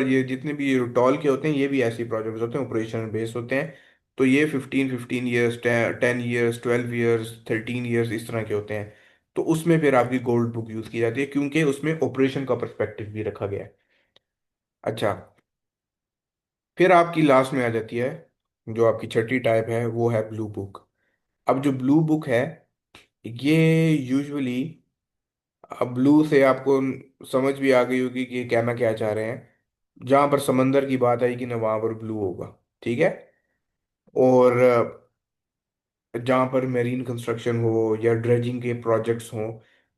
ये जितने भी ये टॉल के होते हैं, ये भी ऐसे प्रोजेक्ट्स होते हैं, ऑपरेशन बेस होते हैं। तो ये 15 15 ईयर्स, 10 ईयर्स, 12 ईयर्स, 13 ईयर्स, इस तरह के होते हैं। तो उसमें फिर आपकी गोल्ड बुक यूज़ की जाती है, क्योंकि उसमें ऑपरेशन का पर्सपेक्टिव भी रखा गया है। अच्छा, फिर आपकी लास्ट में आ जाती है, जो आपकी छठी टाइप है, वो है ब्लू बुक। अब जो ब्लू बुक है, ये यूजुअली, अब ब्लू से आपको समझ भी आ गई होगी कि ये कहना क्या चाह रहे हैं। जहां पर समंदर की बात आएगी ना, वहां पर ब्लू होगा। ठीक है। और जहां पर मेरीन कंस्ट्रक्शन हो या ड्रेजिंग के प्रोजेक्ट्स हों,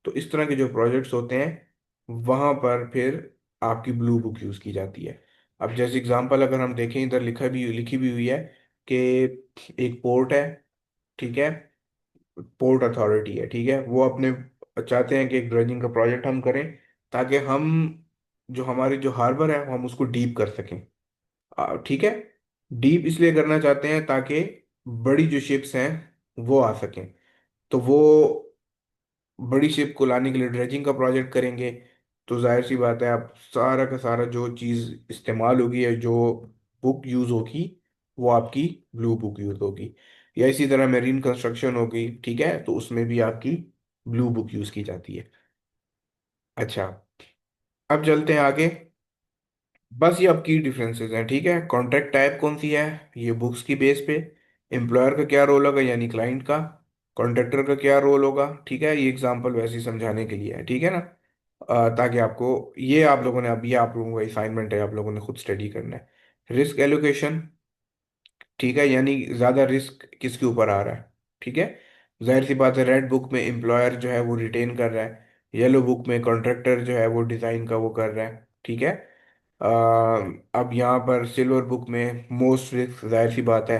तो इस तरह के जो प्रोजेक्ट्स होते हैं, वहां पर फिर आपकी ब्लू बुक यूज की जाती है। अब जैसे एग्जांपल अगर हम देखें, इधर लिखी भी हुई है कि एक पोर्ट है। ठीक है, पोर्ट अथॉरिटी है, ठीक है, वो अपने चाहते हैं कि एक ड्रेजिंग का प्रोजेक्ट हम करें, ताकि हम जो हमारी जो हार्बर है हम उसको डीप कर सकें। ठीक है। डीप इसलिए करना चाहते हैं ताकि बड़ी जो शिप्स हैं वो आ सकें। तो वो बड़ी शिप को लाने के लिए ड्रेजिंग का प्रोजेक्ट करेंगे। तो जाहिर सी बात है, आप सारा का सारा जो चीज़ इस्तेमाल होगी या जो बुक यूज़ होगी, वो आपकी ब्लू बुक यूज़ होगी। या इसी तरह मेरीन कंस्ट्रक्शन होगी, ठीक है, तो उसमें भी आपकी ब्लू बुक यूज़ की जाती है। अच्छा, अब चलते हैं आगे। बस ये अब की डिफरेंसेस हैं। ठीक है, कॉन्ट्रैक्ट टाइप कौन सी है, ये बुक्स की बेस पे। एम्प्लॉयर का क्या रोल होगा, यानी क्लाइंट का। कॉन्ट्रैक्टर का क्या रोल होगा, ठीक है, ये एग्जांपल वैसे ही समझाने के लिए है, ठीक है ना। ताकि आपको, ये आप लोगों ने, अब ये आप लोगों का असाइनमेंट है, आप लोगों ने खुद स्टडी करना है। रिस्क एलोकेशन, ठीक है, यानी ज़्यादा रिस्क किसके ऊपर आ रहा है। ठीक है, जाहिर सी बात है, रेड बुक में एम्प्लॉयर जो है वो रिटेन कर रहा है, येलो बुक में कॉन्ट्रैक्टर जो है वो डिज़ाइन का वो कर रहा है। ठीक है। अब यहाँ पर सिल्वर बुक में मोस्ट रिस्क, जाहिर सी बात है,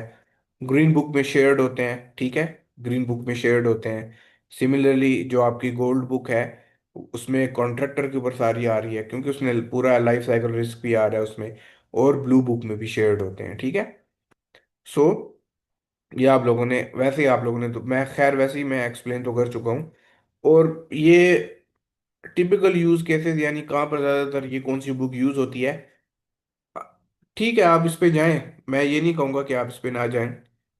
ग्रीन बुक में शेयर्ड होते हैं। ठीक है, ग्रीन बुक में शेयर्ड होते हैं। सिमिलरली जो आपकी गोल्ड बुक है, उसमें कॉन्ट्रैक्टर के ऊपर सारी आ रही है, क्योंकि उसने पूरा लाइफ साइकिल रिस्क भी आ रहा है उसमें। और ब्लू बुक में भी शेयर्ड होते हैं। ठीक है। सो ये आप लोगों ने, वैसे ही आप लोगों ने, तो मैं खैर वैसे ही मैं एक्सप्लेन तो कर चुका हूँ। और ये टिपिकल यूज केसेस, यानी कहाँ पर ज़्यादातर ये कौन सी बुक यूज होती है। ठीक है, आप इस पे जाएं, मैं ये नहीं कहूंगा कि आप इस पे ना जाएं,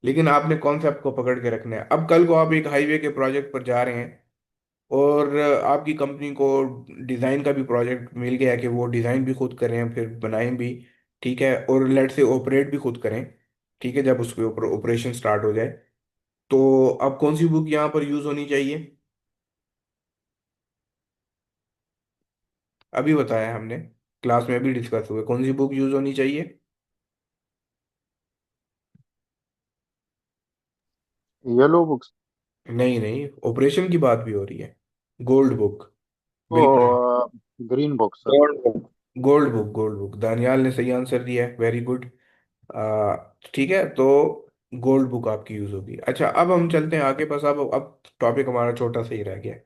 लेकिन आपने कॉन्सेप्ट को पकड़ के रखना है। अब कल को आप एक हाईवे के प्रोजेक्ट पर जा रहे हैं और आपकी कंपनी को डिज़ाइन का भी प्रोजेक्ट मिल गया है कि वो डिज़ाइन भी खुद करें फिर बनाएं भी, ठीक है, और लेट से ऑपरेट भी खुद करें, ठीक है, जब उसके ऊपर ऑपरेशन स्टार्ट हो जाए, तो अब कौन सी बुक यहाँ पर यूज़ होनी चाहिए? अभी बताया हमने, क्लास में भी डिस्कस हुए, कौन सी बुक यूज़ होनी चाहिए? Yellow books. नहीं नहीं, ऑपरेशन की बात भी हो रही है। गोल्ड बुक, ओ, बिल्कुल। Green books sir. Gold book, gold book, gold book, Daniyal ने सही आंसर दिया है, वेरी गुड। आ, ठीक है, तो गोल्ड बुक आपकी यूज होगी। अच्छा, अब हम चलते हैं आगे, बस अब टॉपिक हमारा छोटा सा ही रह गया है।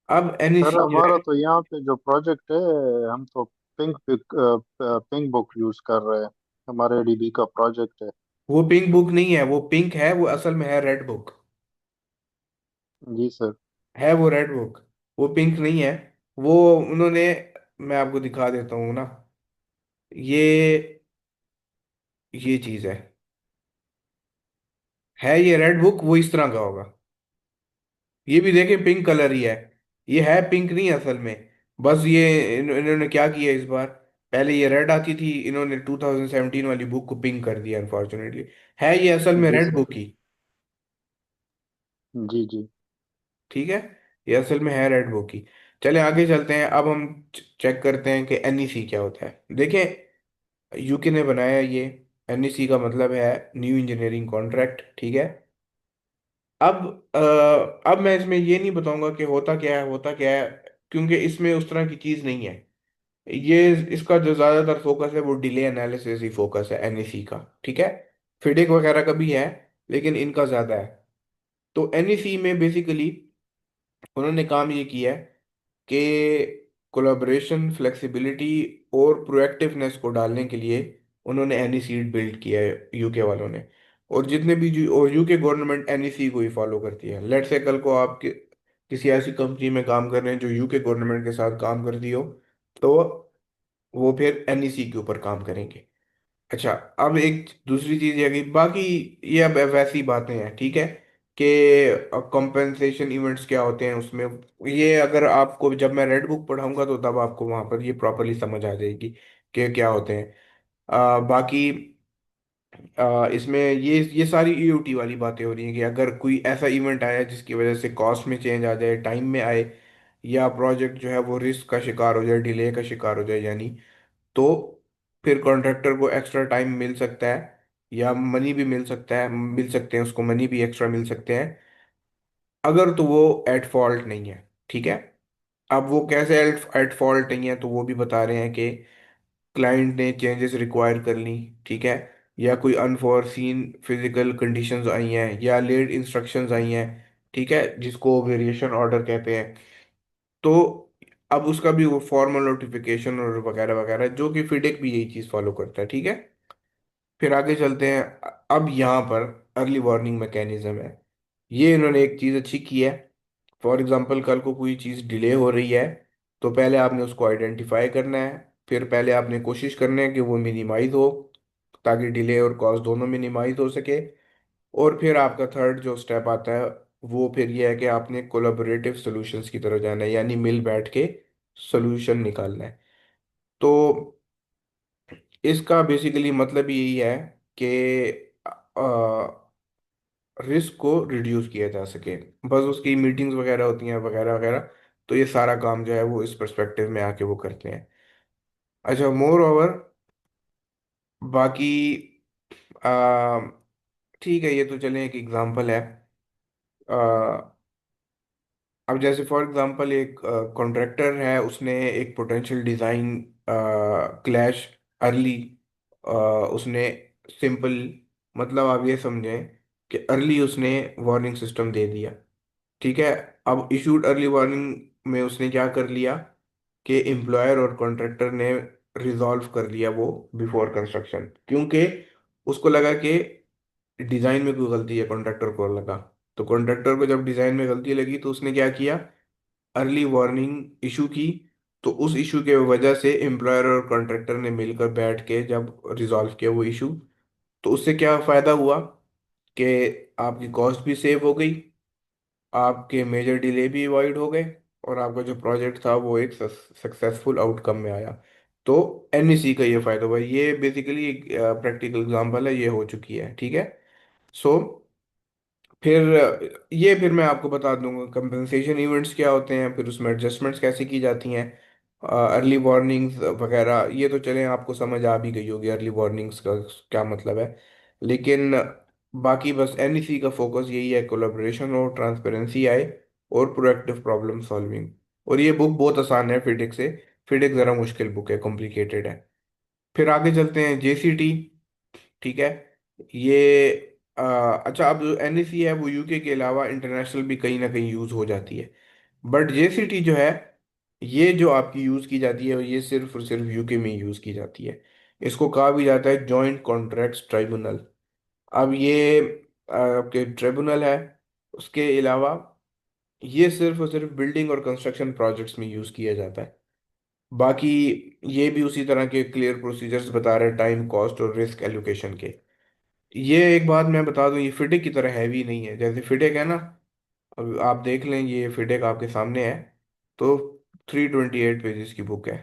अब सर एनईसी जो हमारा है, तो यहाँ पे जो प्रोजेक्ट है, हम तो पिंक बुक यूज कर रहे हैं। हमारे डीबी का प्रोजेक्ट है। वो पिंक बुक नहीं है, वो पिंक है, वो असल में है रेड बुक। जी सर। है वो रेड बुक, वो पिंक नहीं है। वो उन्होंने, मैं आपको दिखा देता हूँ ना, ये चीज है ये रेड बुक, वो इस तरह का होगा। ये भी देखें पिंक कलर ही है, ये है पिंक नहीं असल में। बस ये इन्होंने क्या किया इस बार, पहले ये रेड आती थी, इन्होंने 2017 वाली बुक को पिंक कर दिया अनफॉर्चुनेटली। है ये असल में जी रेड सर। बुक ही, जी जी। ठीक है, ये असल में है रेड बुक ही। चले आगे चलते हैं, अब हम चेक करते हैं कि एनईसी क्या होता है। देखें, यूके ने बनाया ये। एनईसी का मतलब है न्यू इंजीनियरिंग कॉन्ट्रैक्ट, ठीक है। अब अब मैं इसमें ये नहीं बताऊंगा कि होता क्या है, होता क्या है, क्योंकि इसमें उस तरह की चीज़ नहीं है। ये इसका जो ज़्यादातर फोकस है वो डिले एनालिसिस ही फोकस है एनईसी का, ठीक है। फिडिक वगैरह का भी है, लेकिन इनका ज़्यादा है। तो एनईसी में बेसिकली उन्होंने काम ये किया है कि कोलैबोरेशन, फ्लेक्सिबिलिटी और प्रोएक्टिवनेस को डालने के लिए उन्होंने एनईसी बिल्ड किया है यूके वालों ने। और जितने भी और यूके गवर्नमेंट एनईसी को ही फॉलो करती है। लेट से कल को आप किसी ऐसी कंपनी में काम कर रहे हैं जो यूके गवर्नमेंट के साथ काम करती हो, तो वो फिर एनईसी के ऊपर काम करेंगे। अच्छा, अब एक दूसरी चीज ये है कि बाकी ये अब वैसी बातें हैं, ठीक है, कि कंपेंसेशन इवेंट्स क्या होते हैं उसमें, ये अगर आपको जब मैं रेड बुक पढ़ाऊंगा तो तब आपको वहां पर ये प्रॉपरली समझ आ जाएगी कि क्या होते हैं। बाकी इसमें ये सारी ईओटी वाली बातें हो रही हैं कि अगर कोई ऐसा इवेंट आया जिसकी वजह से कॉस्ट में चेंज आ जाए, टाइम में आए, या प्रोजेक्ट जो है वो रिस्क का शिकार हो जाए, डिले का शिकार हो जाए यानी, तो फिर कॉन्ट्रैक्टर को एक्स्ट्रा टाइम मिल सकता है, या मनी भी मिल सकता है, मिल सकते हैं उसको, मनी भी एक्स्ट्रा मिल सकते हैं, अगर तो वो एट फॉल्ट नहीं है, ठीक है। अब वो कैसे एट फॉल्ट नहीं है, तो वो भी बता रहे हैं कि क्लाइंट ने चेंजेस रिक्वायर कर ली, ठीक है, या कोई अनफोर्सीन फिजिकल कंडीशंस आई हैं, या लेट इंस्ट्रक्शंस आई हैं, ठीक है, जिसको वेरिएशन ऑर्डर कहते हैं। तो अब उसका भी वो फॉर्मल नोटिफिकेशन और वगैरह वगैरह, जो कि फिडेक भी यही चीज़ फॉलो करता है, ठीक है। फिर आगे चलते हैं। अब यहाँ पर अर्ली वार्निंग मैकेनिज्म है, ये इन्होंने एक चीज़ अच्छी की है। फॉर एग्जांपल कल को कोई चीज़ डिले हो रही है, तो पहले आपने उसको आइडेंटिफाई करना है, फिर पहले आपने कोशिश करना है कि वो मिनिमाइज हो, ताकि डिले और कॉस्ट दोनों मिनिमाइज हो सके। और फिर आपका थर्ड जो स्टेप आता है, वो फिर ये है कि आपने कोलैबोरेटिव सॉल्यूशंस की तरफ जाना है, यानी मिल बैठ के सॉल्यूशन निकालना है। तो इसका बेसिकली मतलब यही है कि रिस्क को रिड्यूस किया जा सके, बस उसकी मीटिंग्स वगैरह होती हैं वगैरह वगैरह। तो ये सारा काम जो है वो इस पर्सपेक्टिव में आके वो करते हैं। अच्छा, मोर ओवर, बाकी आ, ठीक है, ये तो चलें एक एग्जांपल है। अब जैसे फॉर एग्जांपल एक कॉन्ट्रैक्टर है, उसने एक पोटेंशियल डिज़ाइन क्लैश अर्ली, उसने सिंपल, मतलब आप ये समझें कि अर्ली उसने वार्निंग सिस्टम दे दिया, ठीक है। अब इशूड अर्ली वार्निंग में उसने क्या कर लिया कि एम्प्लॉयर और कॉन्ट्रैक्टर ने रिजॉल्व कर लिया वो बिफोर कंस्ट्रक्शन, क्योंकि उसको लगा कि डिज़ाइन में कोई गलती है, कॉन्ट्रैक्टर को लगा। तो कॉन्ट्रैक्टर को जब डिज़ाइन में गलती लगी तो उसने क्या किया, अर्ली वार्निंग इशू की, तो उस इशू के वजह से एम्प्लॉयर और कॉन्ट्रैक्टर ने मिलकर बैठ के जब रिजॉल्व किया वो इशू, तो उससे क्या फायदा हुआ कि आपकी कॉस्ट भी सेव हो गई, आपके मेजर डिले भी अवॉइड हो गए, और आपका जो प्रोजेक्ट था वो एक सक्सेसफुल आउटकम में आया। तो एनईसी का ये फायदा हुआ, ये बेसिकली एक प्रैक्टिकल एग्जांपल है, ये हो चुकी है, ठीक है। सो फिर मैं आपको बता दूंगा कंपनसेशन इवेंट्स क्या होते हैं, फिर उसमें एडजस्टमेंट्स कैसे की जाती हैं, अर्ली वार्निंग्स वगैरह, ये तो चलें आपको समझ आ भी गई होगी अर्ली वार्निंग्स का क्या मतलब है। लेकिन बाकी बस एनईसी का फोकस यही है, कोलैबोरेशन और ट्रांसपेरेंसी आए और प्रोएक्टिव प्रॉब्लम सॉल्विंग। और ये बुक बहुत आसान है फिडिक से, फिडिक ज़रा मुश्किल बुक है, कॉम्प्लिकेटेड है। फिर आगे चलते हैं जेसीटी, ठीक है। ये अच्छा, अब जो एनईसी है वो यूके के अलावा इंटरनेशनल भी कहीं ना कहीं यूज़ हो जाती है, बट जेसीटी जो है ये जो आपकी यूज़ की जाती है ये सिर्फ और सिर्फ यूके में यूज़ की जाती है। इसको कहा भी जाता है जॉइंट कॉन्ट्रैक्ट्स ट्राइब्यूनल। अब ये आपके ट्रिब्यूनल है, उसके अलावा ये सिर्फ और सिर्फ बिल्डिंग और कंस्ट्रक्शन प्रोजेक्ट्स में यूज़ किया जाता है। बाकी ये भी उसी तरह के क्लियर प्रोसीजर्स बता रहे हैं, टाइम कॉस्ट और रिस्क एलोकेशन के। ये एक बात मैं बता दूं, ये फिडिक की तरह हैवी नहीं है, जैसे फिडिक है ना, अब आप देख लें ये फिडिक आपके सामने है, तो 328 पेजेस की बुक है।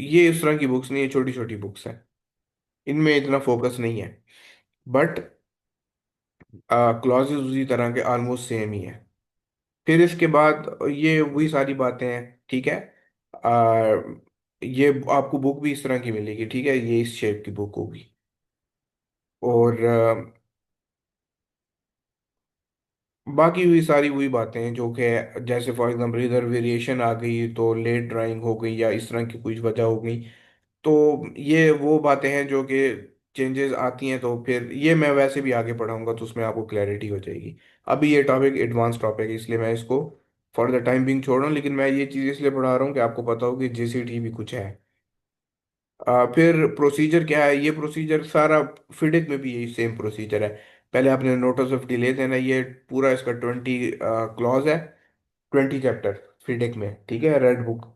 ये इस तरह की बुक्स नहीं है, छोटी छोटी बुक्स हैं, इनमें इतना फोकस नहीं है, बट क्लॉजेस उसी तरह के ऑलमोस्ट सेम ही है। फिर इसके बाद ये वही सारी बातें हैं, ठीक है। आ, ये आपको बुक भी इस तरह की मिलेगी, ठीक है, ये इस शेप की बुक होगी। और बाकी हुई सारी वही बातें हैं जो कि जैसे फॉर एग्जांपल इधर वेरिएशन आ गई तो लेट ड्राइंग हो गई या इस तरह की कुछ वजह हो गई, तो ये वो बातें हैं जो कि चेंजेस आती हैं, तो फिर ये मैं वैसे भी आगे पढ़ाऊंगा तो उसमें आपको क्लैरिटी हो जाएगी। अभी ये टॉपिक एडवांस टॉपिक है इसलिए मैं इसको फॉर द टाइम बिंग छोड़ रहा हूँ, लेकिन मैं ये चीज़ इसलिए पढ़ा रहा हूँ कि आपको पता हो कि जेसीटी भी कुछ है। फिर प्रोसीजर क्या है, ये प्रोसीजर सारा फिडिक में भी यही सेम प्रोसीजर है। पहले आपने नोटिस ऑफ डिले देना, ये पूरा इसका 20 क्लॉज है, 20 चैप्टर फिडिक में, ठीक है, रेड बुक,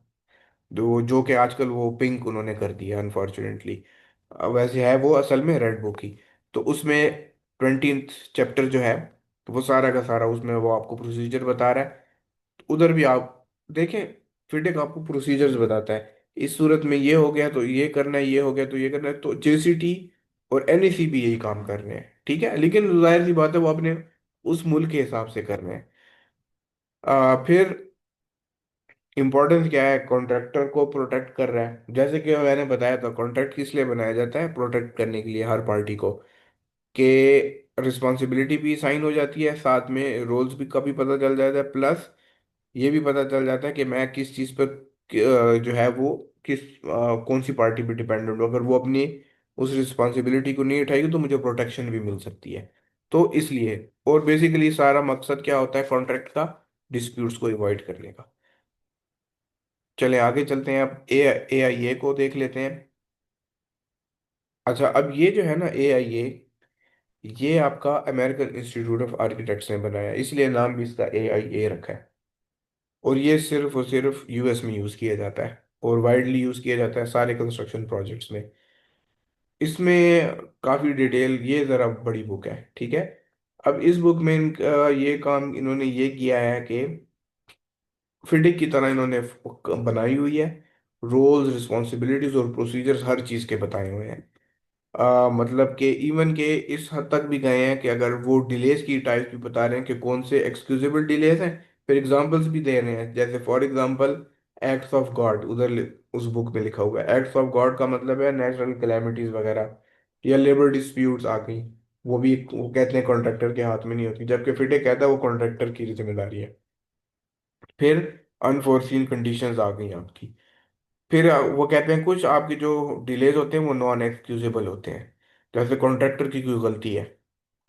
जो कि आजकल वो पिंक उन्होंने कर दिया अनफॉर्चुनेटली। वैसे है वो असल में रेड बुक ही। तो उसमें 20 चैप्टर जो है वो सारा का सारा उसमें वो आपको प्रोसीजर बता रहा है। उधर भी आप देखें, फिटेक आपको प्रोसीजर्स बताता है, इस सूरत में ये हो गया तो ये करना है, ये हो गया तो ये करना है, तो जेसीटी और एनईसी भी यही काम कर रहे हैं, ठीक है, लेकिन जाहिर सी बात है वो अपने उस मुल्क के हिसाब से कर रहे हैं। फिर इम्पोर्टेंस क्या है, कॉन्ट्रैक्टर को प्रोटेक्ट कर रहा है, जैसे कि मैंने बताया था कॉन्ट्रैक्ट किस लिए बनाया जाता है, प्रोटेक्ट करने के लिए हर पार्टी को, कि रिस्पॉन्सिबिलिटी भी साइन हो जाती है, साथ में रोल्स भी का भी पता चल जाता है, प्लस ये भी पता चल जाता है कि मैं किस चीज़ पर जो है वो किस कौन सी पार्टी पे डिपेंडेंट हूँ, अगर वो अपनी उस रिस्पॉन्सिबिलिटी को नहीं उठाएगी तो मुझे प्रोटेक्शन भी मिल सकती है। तो इसलिए, और बेसिकली सारा मकसद क्या होता है कॉन्ट्रैक्ट का, डिस्प्यूट्स को अवॉइड करने का। चले आगे चलते हैं, अब ए आई ए को देख लेते हैं। अच्छा, अब ये जो है ना ए आई ए, ये आपका अमेरिकन इंस्टीट्यूट ऑफ आर्किटेक्ट्स ने बनाया, इसलिए नाम भी इसका ए आई ए रखा है। और ये सिर्फ और सिर्फ यूएस में यूज़ किया जाता है और वाइडली यूज़ किया जाता है सारे कंस्ट्रक्शन प्रोजेक्ट्स में। इसमें काफ़ी डिटेल, ये ज़रा बड़ी बुक है, ठीक है। अब इस बुक में इनका ये काम इन्होंने ये किया है कि फिडिक की तरह इन्होंने बनाई हुई है, रोल्स रिस्पॉन्सिबिलिटीज और प्रोसीजर्स हर चीज़ के बताए हुए हैं। मतलब कि इवन के इस हद तक भी गए हैं कि अगर वो डिलेस की टाइप भी बता रहे हैं कि कौन से एक्सक्यूजेबल डिलेस हैं, फिर एग्जांपल्स भी दे रहे हैं, जैसे for example acts of God, उस बुक में लिखा हुआ है एक्ट्स ऑफ गॉड का मतलब है नेचुरल कैलेमिटीज वगैरह, या लेबर डिस्प्यूट्स आ गई, वो भी वो कहते हैं कॉन्ट्रैक्टर के हाथ में नहीं होती, जबकि फिटे कहता है वो कॉन्ट्रैक्टर की जिम्मेदारी है। फिर अनफोर्सीन कंडीशंस आ गई आपकी। फिर वो कहते हैं कुछ आपके जो डिलेज होते हैं वो नॉन एक्सक्यूजेबल होते हैं, जैसे कॉन्ट्रैक्टर की कोई गलती है,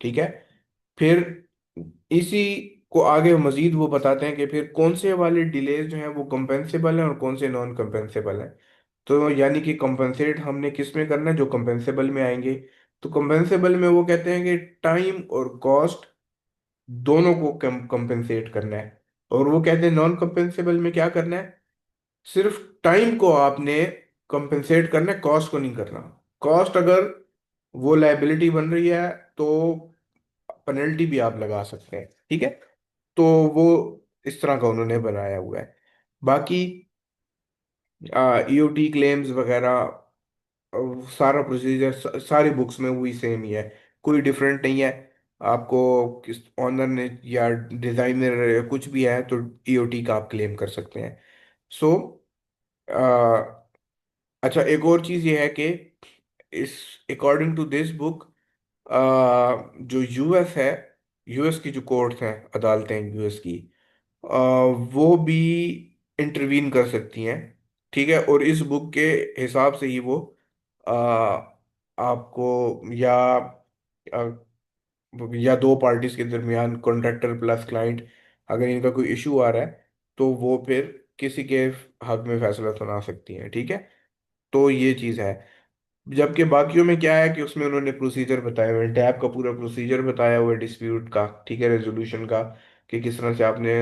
ठीक है। फिर इसी को आगे मजीद वो बताते हैं कि फिर कौन से वाले डिलेज जो हैं वो कंपेंसेबल हैं और कौन से नॉन कंपेंसेबल हैं। तो यानी कि कंपेंसेट हमने किस में करना है, जो कंपेंसेबल में आएंगे। तो कंपेंसेबल में वो कहते हैं कि टाइम और कॉस्ट दोनों को कंपेंसेट करना है, और वो कहते हैं नॉन कंपेंसेबल में क्या करना है, सिर्फ टाइम को आपने कंपेंसेट करना है, कॉस्ट को नहीं करना। कॉस्ट अगर वो लाइबिलिटी बन रही है तो पेनल्टी भी आप लगा सकते हैं, ठीक है। तो वो इस तरह का उन्होंने बनाया हुआ है। बाकी ईओटी क्लेम्स वगैरह, सारा प्रोसीजर सारी बुक्स में वही सेम ही है, कोई डिफरेंट नहीं है। आपको किस ऑनर ने या डिजाइनर कुछ भी है तो ईओटी का आप क्लेम कर सकते हैं। सो अच्छा, एक और चीज़ ये है कि इस अकॉर्डिंग टू दिस बुक, जो यूएस है, यूएस की जो कोर्ट्स हैं, अदालतें हैं यूएस की, वो भी इंटरवीन कर सकती हैं, ठीक है। और इस बुक के हिसाब से ही वो आ, आपको या दो पार्टीज के दरमियान, कॉन्ट्रैक्टर प्लस क्लाइंट, अगर इनका कोई इशू आ रहा है तो वो फिर किसी के हक में फैसला सुना सकती हैं, ठीक है। तो ये चीज़ है। जबकि बाकियों में क्या है कि उसमें उन्होंने प्रोसीजर बताया हुआ है, टैब का पूरा प्रोसीजर बताया हुआ है डिस्प्यूट का, ठीक है, रेजोल्यूशन का, कि किस तरह से आपने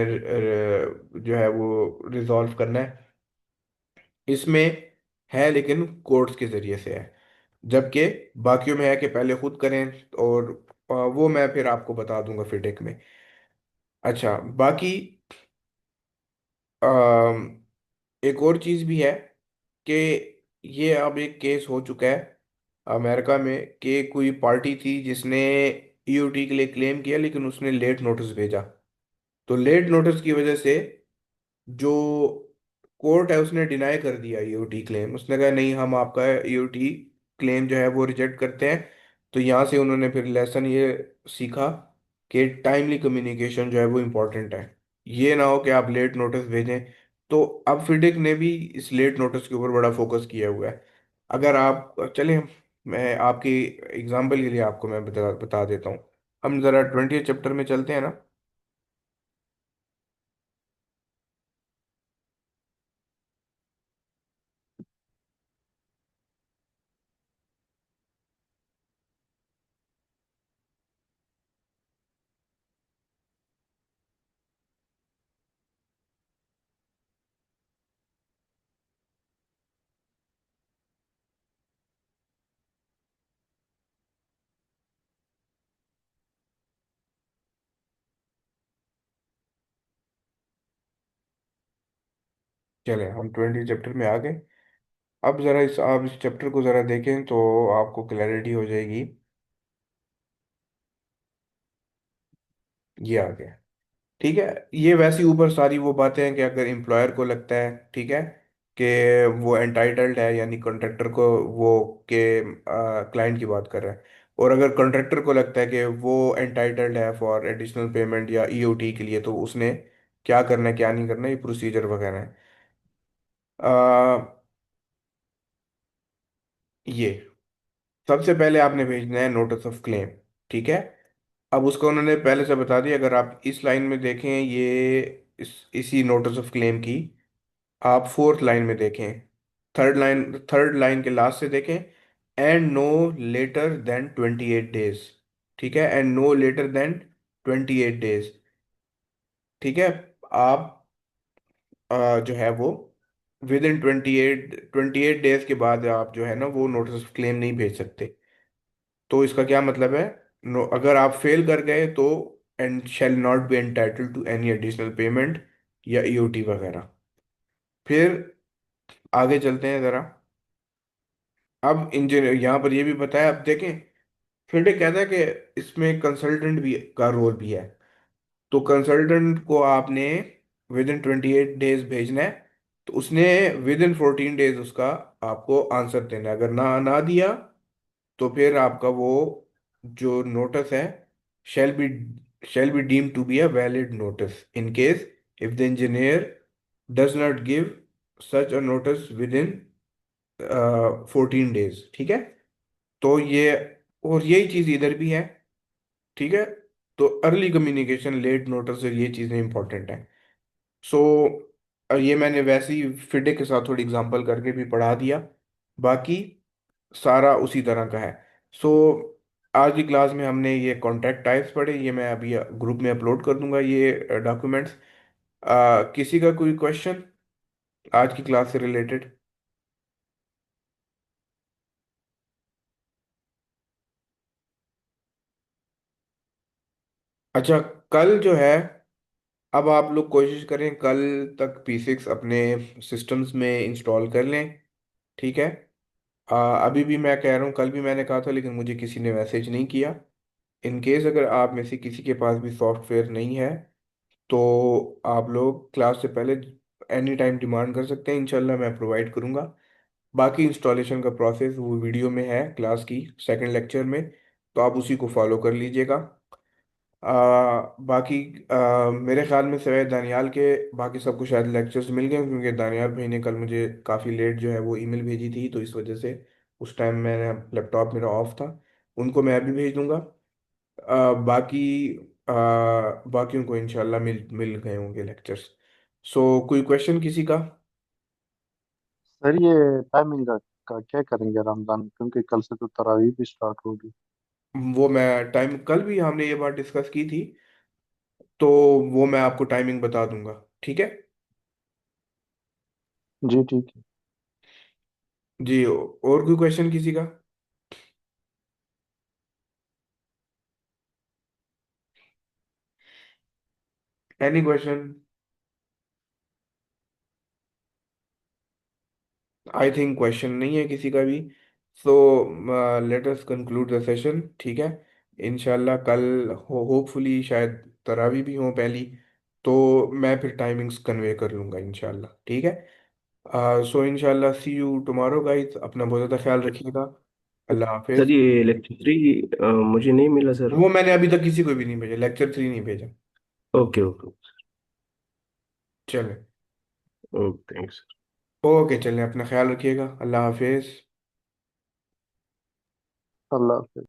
जो है वो रिजॉल्व करना है। इसमें है लेकिन कोर्ट्स के जरिए से है। जबकि बाकियों में है कि पहले खुद करें, और वो मैं फिर आपको बता दूंगा फिटेक में। अच्छा, बाकी एक और चीज़ भी है कि ये अब एक केस हो चुका है अमेरिका में, कि कोई पार्टी थी जिसने ईओटी के लिए क्लेम किया लेकिन उसने लेट नोटिस भेजा। तो लेट नोटिस की वजह से जो कोर्ट है उसने डिनाई कर दिया ईओटी क्लेम। उसने कहा नहीं, हम आपका ईओटी क्लेम जो है वो रिजेक्ट करते हैं। तो यहाँ से उन्होंने फिर लेसन ये सीखा कि टाइमली कम्युनिकेशन जो है वो इम्पोर्टेंट है। ये ना हो कि आप लेट नोटिस भेजें। तो अब फिडिक ने भी इस लेट नोटिस के ऊपर बड़ा फोकस किया हुआ है। अगर आप चलें, मैं आपकी एग्जाम्पल के लिए आपको मैं बता देता हूँ। हम ज़रा 20 चैप्टर में चलते हैं ना। चले, हम 20 चैप्टर में आ गए। अब ज़रा इस आप इस चैप्टर को ज़रा देखें तो आपको क्लैरिटी हो जाएगी। ये आ गया, ठीक है। ये वैसी ऊपर सारी वो बातें हैं कि अगर एम्प्लॉयर को लगता है, ठीक है, कि वो एंटाइटल्ड है, यानी कॉन्ट्रैक्टर को, वो के क्लाइंट की बात कर रहा है, और अगर कॉन्ट्रैक्टर को लगता है कि वो एंटाइटल्ड है फॉर एडिशनल पेमेंट या ईओटी के लिए, तो उसने क्या करना है क्या नहीं करना है, ये प्रोसीजर वगैरह है। आ, ये सबसे पहले आपने भेजना है नोटिस ऑफ क्लेम, ठीक है। अब उसको उन्होंने पहले से बता दिया। अगर आप इस लाइन में देखें, ये इसी नोटिस ऑफ क्लेम की आप फोर्थ लाइन में देखें, थर्ड लाइन के लास्ट से देखें, and no later than 28 days, ठीक है, and no later than 28 days, ठीक है। आप जो है वो विद इन 28 डेज के बाद आप जो है ना वो नोटिस ऑफ क्लेम नहीं भेज सकते। तो इसका क्या मतलब है? नो, अगर आप फेल कर गए तो and shall not be entitled to any additional payment या ईओटी वगैरह। फिर आगे चलते हैं ज़रा। अब इंजीनियर यहाँ पर ये भी बताया, अब देखें, फिर ये कहता है कि इसमें कंसल्टेंट भी का रोल भी है। तो कंसल्टेंट को आपने विद इन 28 डेज भेजना है। तो उसने विद इन 14 डेज उसका आपको आंसर देना है। अगर ना ना दिया तो फिर आपका वो जो नोटिस है, shall be shall be deemed to be a valid notice in case if the engineer does not give such a notice within 14 days, ठीक है। तो ये, और यही चीज़ इधर भी है, ठीक है। तो अर्ली कम्युनिकेशन, लेट नोटिस, ये चीज़ें इंपॉर्टेंट हैं। सो ये मैंने वैसे ही फिडे के साथ थोड़ी एग्जांपल करके भी पढ़ा दिया। बाकी सारा उसी तरह का है। सो आज की क्लास में हमने ये कॉन्ट्रैक्ट टाइप्स पढ़े। ये मैं अभी ग्रुप में अपलोड कर दूंगा ये डॉक्यूमेंट्स। किसी का कोई क्वेश्चन? आज की क्लास से रिलेटेड। अच्छा, कल जो है, अब आप लोग कोशिश करें कल तक P6 अपने सिस्टम्स में इंस्टॉल कर लें। ठीक है। अभी भी मैं कह रहा हूँ, कल भी मैंने कहा था लेकिन मुझे किसी ने मैसेज नहीं किया। इन केस अगर आप में से किसी के पास भी सॉफ्टवेयर नहीं है, तो आप लोग क्लास से पहले एनी टाइम डिमांड कर सकते हैं, इंशाल्लाह मैं प्रोवाइड करूँगा। बाकी इंस्टॉलेशन का प्रोसेस वो वीडियो में है क्लास की सेकंड लेक्चर में, तो आप उसी को फॉलो कर लीजिएगा। बाकी मेरे ख्याल में सिवाय दानियाल के बाकी सबको शायद लेक्चर्स मिल गए, क्योंकि दानियाल भाई ने कल मुझे काफ़ी लेट जो है वो ईमेल भेजी थी, तो इस वजह से उस टाइम मैंने लैपटॉप मेरा ऑफ था। उनको मैं अभी भेज दूंगा। बाकी आ, बाकियों को इंशाल्लाह मिल मिल गए होंगे लेक्चर्स। सो कोई क्वेश्चन किसी का? सर ये टाइमिंग का क्या करेंगे रमजान, क्योंकि कल से तो तरावीह भी स्टार्ट होगी। वो मैं टाइम, कल भी हमने ये बात डिस्कस की थी, तो वो मैं आपको टाइमिंग बता दूंगा। ठीक है। जी ठीक है। जी, और कोई क्वेश्चन किसी का? Any question? I think question नहीं है किसी का भी। So let us conclude the session. ठीक है। इंशाल्लाह कल होपफुली शायद तरावी भी हो पहली, तो मैं फिर टाइमिंग्स कन्वे कर लूँगा इंशाल्लाह। ठीक है। सो इंशाल्लाह सी यू टुमारो गाइस, अपना बहुत ज़्यादा ख्याल रखिएगा। अल्लाह सर हाफिज। ये लेक्चर 3 मुझे नहीं मिला सर। वो मैंने अभी तक किसी को भी नहीं भेजा, लेक्चर 3 नहीं भेजा। Okay okay. चलें। Okay thanks. ओके, चलें, अपना ख्याल रखिएगा। अल्लाह हाफिज। अल्लाह हाफिज।